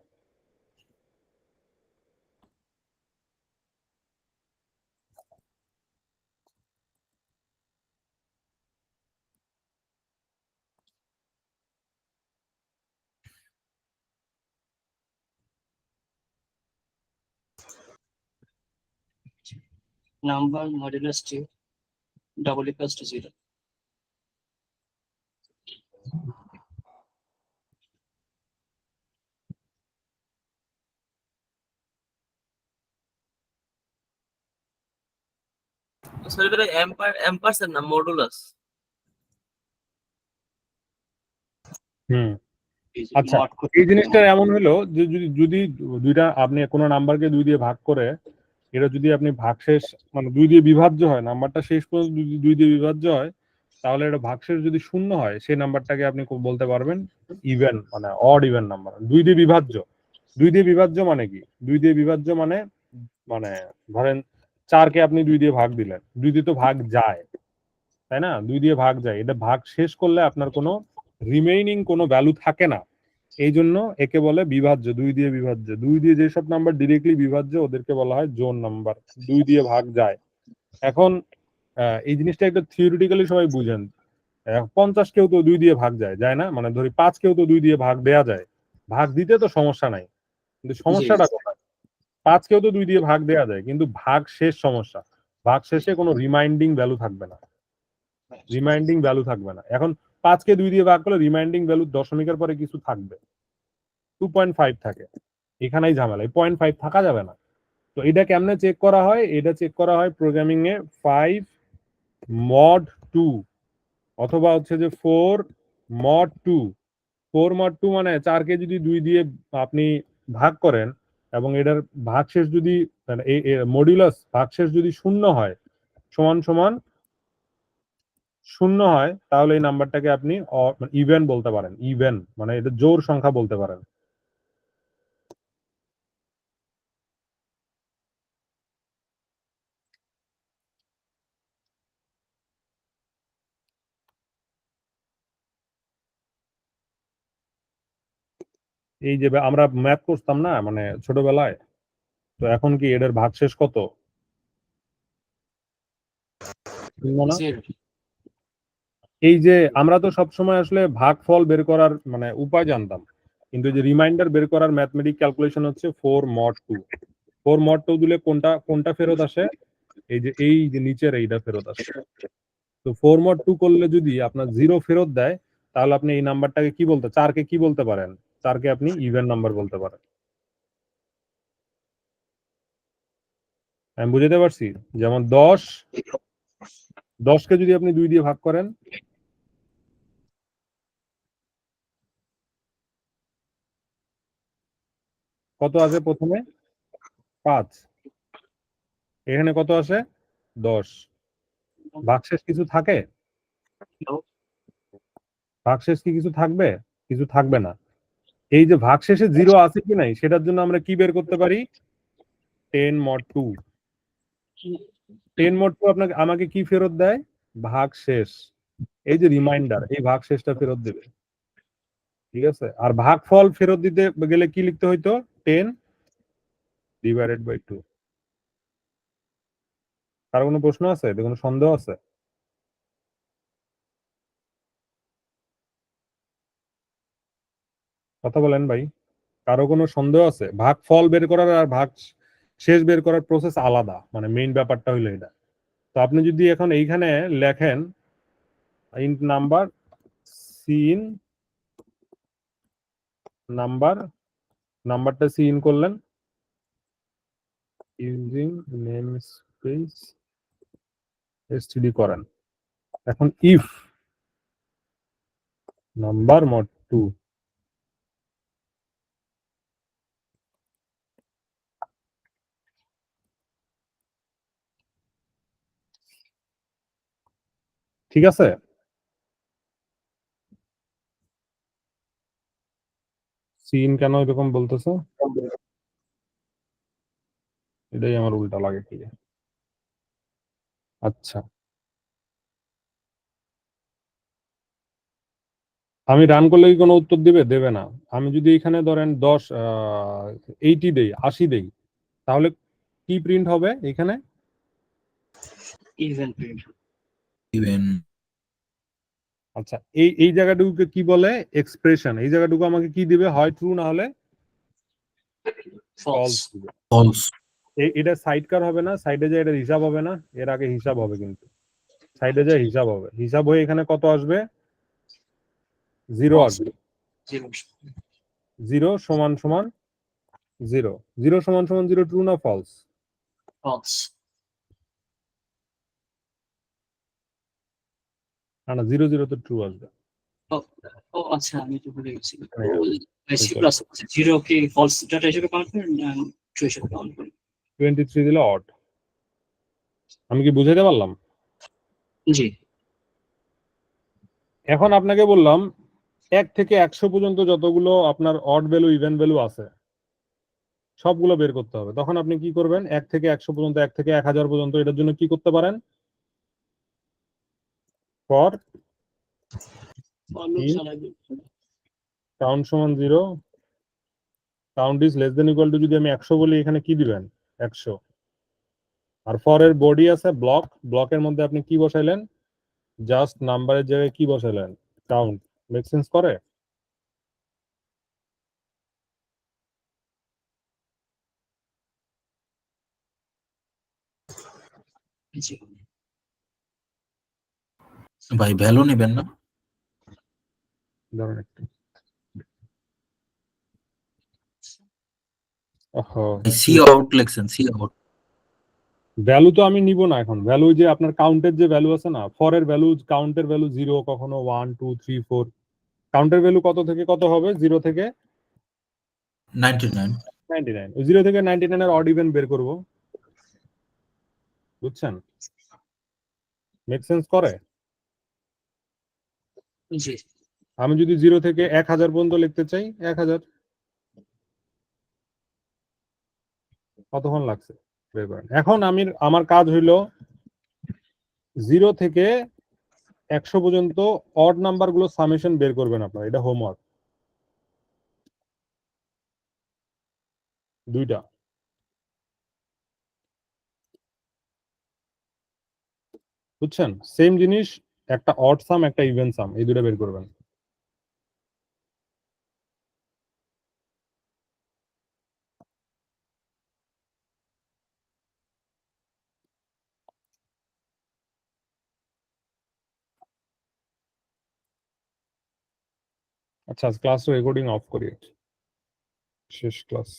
Number modulus 2 double equals to 0. Sorry এটা ampersand না মডুলাস। হুম, Is আচ্ছা mod code এই জিনিসটা এমন হলো যে যদি দুইটা আপনি কোনো নাম্বারকে 2 দিয়ে ভাগ করে, এটা যদি আপনি ভাগশেষ মানে 2 দিয়ে বিভাজ্য হয়, নাম্বারটা শেষ পর্যন্ত যদি 2 দিয়ে বিভাজ্য হয়, তাহলে এটা ভাগশেষ যদি শূন্য হয়, সেই নাম্বারটাকে আপনি বলতে পারবেন ইভেন, মানে অড ইভেন নাম্বার। 2 দিয়ে বিভাজ্য, 2 দিয়ে বিভাজ্য মানে কি? 2 দিয়ে বিভাজ্য মানে মানে ধরেন 4কে আপনি 2 দিয়ে ভাগ দিলেন, 2 দিয়ে তো ভাগ যায়, তাই না? 2 দিয়ে ভাগ যায়, এটা ভাগ শেষ করলে আপনার কোনো রিমেইনিং কোনো ভ্যালু থাকে না, এই জন্য একে বলে বিভাজ্য। 2 দিয়ে বিভাজ্য, 2 দিয়ে যেসব নাম্বার ডিরেক্টলি বিভাজ্য ওদেরকে বলা হয় জোন নাম্বার, 2 দিয়ে ভাগ যায়। এখন এই জিনিসটা একটু থিওরিটিক্যালি সবাই বুঝেন। 50 কেও তো 2 দিয়ে ভাগ যায়, যায় না? মানে ধরি 5 কেও তো 2 দিয়ে ভাগ দেয়া যায়, ভাগ দিতে তো সমস্যা নাই, কিন্তু সমস্যাটা কোথায়? 5 কেও তো 2 দিয়ে ভাগ দেয়া যায়, কিন্তু ভাগ শেষ সমস্যা। ভাগ শেষে কোনো রিমাইন্ডিং ভ্যালু থাকবে না, রিমাইন্ডিং ভ্যালু থাকবে না। এখন 5কে 2 দিয়ে ভাগ করলে রিমাইন্ডিং ভ্যালু দশমিকের পরে কিছু থাকবে, 2.5 থাকে, এখানেই ঝামেলা, এই 0.5 থাকা যাবে না। তো এটা কেমনে চেক করা হয়? এটা চেক করা হয় প্রোগ্রামিং এ 5 mod 2 অথবা হচ্ছে যে 4 mod 2। 4 mod 2 মানে 4কে যদি 2 দিয়ে আপনি ভাগ করেন এবং এটার ভাগশেষ যদি মানে মডিউলাস ভাগশেষ যদি শূন্য হয়, সমান সমান শূন্য হয়, তাহলে এই নাম্বারটাকে আপনি ইভেন বলতে পারেন। ইভেন মানে এটা জোড় সংখ্যা বলতে পারেন। এই যে আমরা ম্যাথ করতাম না মানে ছোটবেলায়, তো এখন কি এটার ভাগশেষ কত? শূন্য না? 0. এই যে আমরা তো সবসময় আসলে ভাগফল বের করার মানে উপায় জানতাম, কিন্তু যে রিমাইন্ডার বের করার ম্যাথমেটিক ক্যালকুলেশন হচ্ছে 4 mod 2। 4 mod 2 দিলে কোনটা কোনটা ফেরত আসে? এই যে নিচের এইটা ফেরত আসে। তো 4 mod 2 করলে যদি আপনার 0 ফেরত দেয়, তাহলে আপনি এই নাম্বারটাকে কি বলতে, 4কে কি বলতে পারেন? 4কে আপনি ইভেন নাম্বার বলতে পারেন। আমি বুঝাতে পারছি? যেমন 10কে যদি আপনি 2 দিয়ে ভাগ করেন, কত আসে প্রথমে? 5। এখানে কত আসে? 10। ভাগশেষ কিছু থাকে? No. ভাগশেষ কি কিছু থাকবে? কিছু থাকবে না। এই যে ভাগশেষে 0 আছে কি নাই সেটার জন্য আমরা কি বের করতে পারি? 10 mod 2। 10 mod 2 আপনাকে আমাকে কি ফেরত দেয়? ভাগশেষ। এই যে রিমাইন্ডার, এই ভাগশেষটা ফেরত দেবে। ঠিক আছে? আর ভাগফল ফেরত দিতে গেলে কি লিখতে হইতো? 10 divided by 2। কার কোনো প্রশ্ন আছে? এতে কোনো সন্দেহ আছে? কথা বলেন ভাই। কারো কোনো সন্দেহ আছে? ভাগফল বের করার আর ভাগ শেষ বের করার প্রসেস আলাদা, মানে মেইন ব্যাপারটা হইলো এটা। তো আপনি যদি এখন এইখানে লেখেন ইন্ট নাম্বার সিন নাম্বার, নাম্বারটা সিন করলেন ইউজিং নেম স্পেস এসটিডি করেন। এখন ইফ নাম্বার mod 2, ঠিক আছে? সিন কেন এরকম বলতেছে? এটাই আমার উল্টা লাগে কি। আচ্ছা, আমি রান করলে কি কোনো উত্তর দিবে? দেবে না। আমি যদি এখানে ধরেন 80 দেই, 80 দেই, তাহলে কি প্রিন্ট হবে এখানে? Even print. ইভেন আচ্ছা, এই জায়গাটুকুকে কি বলে? এক্সপ্রেশন। এই জায়গাটুকু আমাকে কি দিবে? হয় ট্রু না হলে ফলস। ফলস দিবে। ফলস। এটা সাইড কার হবে না, সাইডে যায় এটা হিসাব হবে না, এর আগে হিসাব হবে, কিন্তু সাইডে যায় হিসাব হবে। হিসাব হয়ে এখানে কত আসবে? 0 আসবে। 0 সমান সমান 0। 0 সমান সমান 0 ট্রু না ফলস? ফলস। না না, 0 0 তো ট্রু আসবে। ও আচ্ছা, আমি তো ভুলে গেছি। হ্যাঁ, সি প্লাস জিরো কি ফলস ডাটা হিসেবে কাউন্ট করেন না ট্রু হিসেবে কাউন্ট করেন? 23 দিলে অড। আমি কি বুঝাইতে পারলাম? জি। এখন আপনাকে বললাম 1 থেকে 100 পর্যন্ত যতগুলো আপনার অড ভ্যালু ইভেন ভ্যালু আছে সবগুলো বের করতে হবে। তখন আপনি কি করবেন? 1 থেকে 100 পর্যন্ত, 1 থেকে 1000 পর্যন্ত, এটার জন্য কি করতে পারেন? ফর কাউন্ট সমান 0, count is less than equal to, যদি আমি 100 বলি এখানে কি দিবেন? 100। আর ফর এর বডি আছে ব্লক, ব্লকের মধ্যে আপনি কি বসাইলেন? জাস্ট নাম্বারের জায়গায় কি বসাইলেন? কাউন্ট। মেক সেন্স করে? জি। ভাই ভ্যালু নেবেন না? ধরেন একটু। ওহো, সি আউট লেখছেন, সি আউট। ভ্যালু তো আমি নিব না এখন। ভ্যালু যে আপনার কাউন্টের যে ভ্যালু আছে না, ফরের ভ্যালু, কাউন্টের ভ্যালু 0, কখনো 1 2 3 4। কাউন্টের ভ্যালু কত থেকে কত হবে? 0 থেকে 99। 99। ওই 0 থেকে 99 এর অড ইভেন বের করব। বুঝছেন? মেক সেন্স করে? জি। আমি যদি 0 থেকে 1000 পর্যন্ত লিখতে চাই, 1000। কতক্ষণ লাগছে বের করেন? এখন আমার কাজ হইলো 0 থেকে 100 পর্যন্ত অড নাম্বার গুলো সামেশন বের করবেন আপনারা। এটা হোমওয়ার্ক। দুইটা। বুঝছেন? সেম জিনিস, একটা অড সাম, একটা ইভেন সাম, এই দুটো বের করবেন। আচ্ছা, ক্লাস রেকর্ডিং অফ করি, শেষ ক্লাস।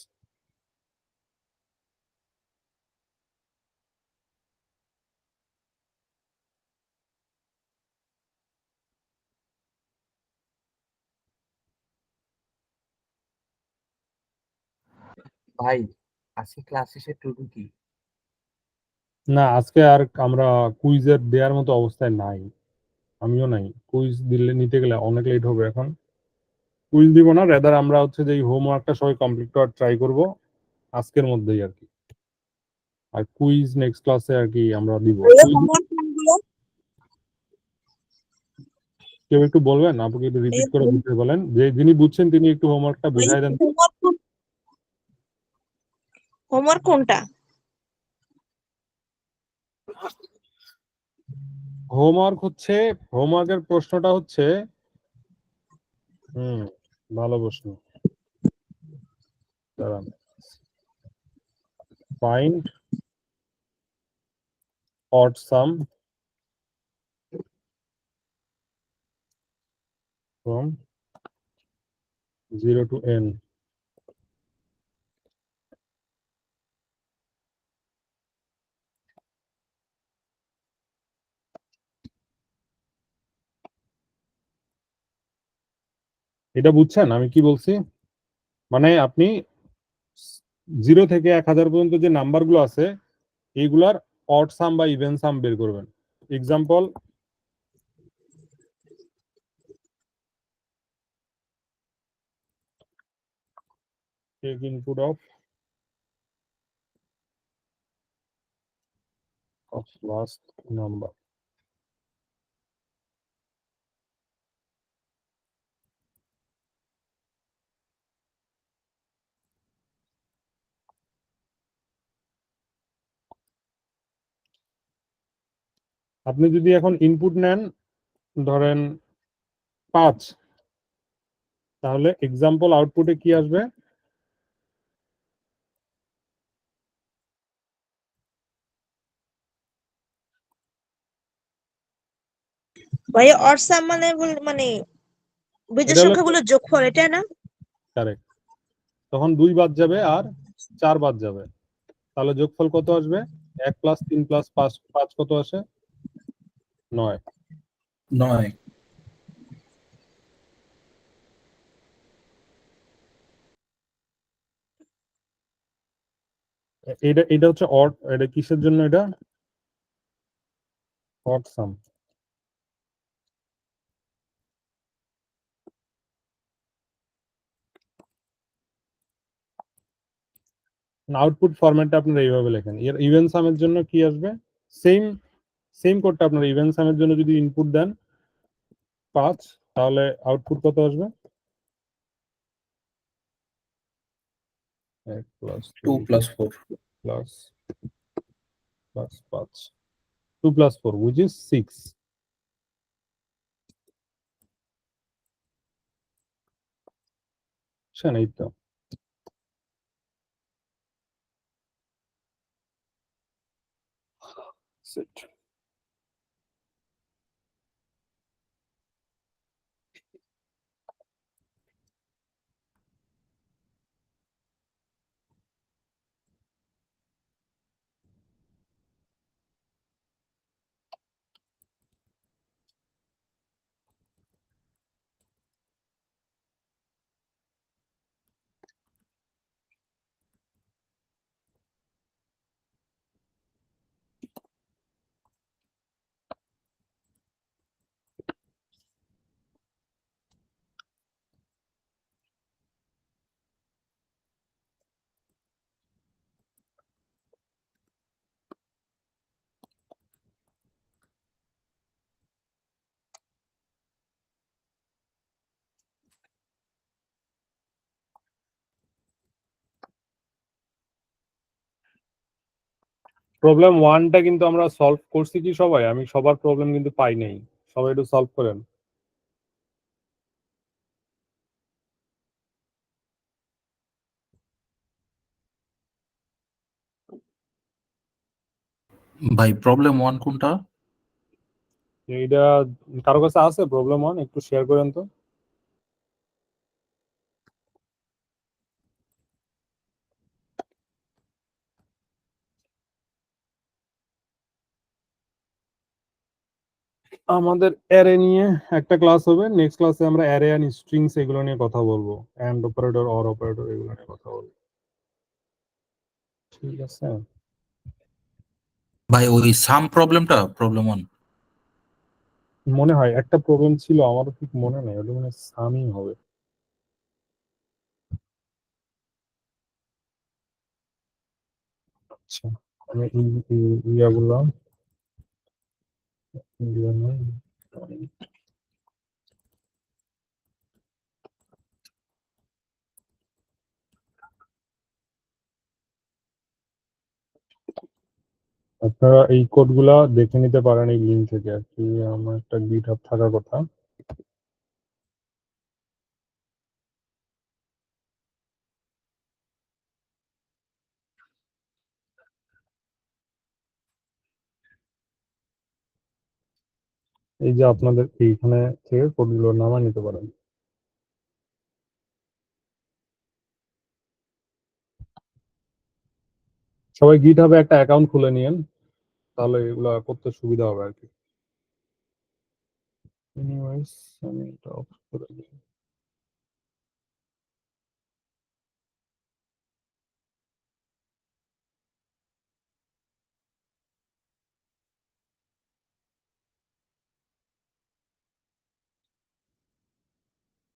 ভাই আজকে ক্লাস শেষে টু টু কি? না, আজকে আর আমরা কুইজের দেওয়ার মতো অবস্থায় নাই, আমিও নাই। কুইজ দিলে নিতে গেলে অনেক লেট হবে। এখন কুইজ দিব না, রেদার আমরা হচ্ছে যে হোমওয়ার্কটা সবাই কমপ্লিট করার ট্রাই করব আজকের মধ্যেই আর কি। আর কুইজ নেক্সট ক্লাসে আর কি আমরা দিব। কেউ একটু বলবেন? আপনাকে একটু রিপিট করে বুঝতে বলেন, যে যিনি বুঝছেন তিনি একটু হোমওয়ার্কটা বুঝাই দেন। হোমওয়ার্ক কোনটা? হোমওয়ার্ক হচ্ছে, হোমওয়ার্কের প্রশ্নটা হচ্ছে, ভালো প্রশ্ন। দাঁড়ান। Find odd sum from 0 to n. এটা বুঝছেন আমি কি বলছি? মানে আপনি 0 থেকে 1000 পর্যন্ত যে নাম্বারগুলো আছে এইগুলার অড সাম বা ইভেন সাম বের করবেন। Example, take input of last number. আপনি যদি এখন ইনপুট নেন ধরেন 5, তাহলে এক্সাম্পল আউটপুটে কি আসবে? ভাইয়া অড সাম মানে মানে বিজোড় এটা হলো সংখ্যাগুলো যোগফল, এটা না? কারেক্ট। তখন 2 বাদ যাবে আর 4 বাদ যাবে, তাহলে যোগফল কত আসবে? 1 + 3 + 5 কত আসে? 9। 9। এটা হচ্ছে অড, এটা কিসের জন্য? এটা অড সাম। আউটপুট ফরম্যাটটা আপনারা এইভাবে লেখেন। এর ইভেন সামের জন্য কি আসবে? সেম সেম কোডটা আপনারা ইভেন সামের জন্য যদি ইনপুট দেন 5, তাহলে আউটপুট কত আসবে? 1 + 2 + 4। plus 5, 2 + 4 which is 6. এই তো সেট। প্রবলেম 1টা কিন্তু আমরা সলভ করছি কি সবাই? আমি সবার প্রবলেম কিন্তু পাই নাই। সবাই একটু সলভ করেন। ভাই প্রবলেম 1 কোনটা? এইটা কারো কাছে আছে প্রবলেম 1? একটু শেয়ার করেন তো। আমাদের অ্যারে নিয়ে একটা ক্লাস হবে, নেক্সট ক্লাসে আমরা অ্যারে এন্ড স্ট্রিংস এগুলো নিয়ে কথা বলবো, এন্ড অপারেটর, অর অপারেটর এগুলো নিয়ে কথা বলবো। ঠিক আছে? ভাই ওই সাম প্রবলেমটা প্রবলেম 1। মনে হয় একটা প্রবলেম ছিল, আমারও ঠিক মনে নেই, ওটা মানে সামই হবে। আচ্ছা, আমি ইয়া বললাম আপনারা এই কোডগুলা দেখে নিতে পারেন এই লিঙ্ক থেকে আর কি। আমার একটা গিটহাব থাকার কথা। এই যে আপনাদের এইখানে থেকে কোডগুলো নামায় নিতে পারেন। সবাই গিটহাবে একটা অ্যাকাউন্ট খুলে নিয়েন, তাহলে এগুলা করতে সুবিধা হবে আর কি। এনিওয়েজ আমি এটা অফ করে দিই।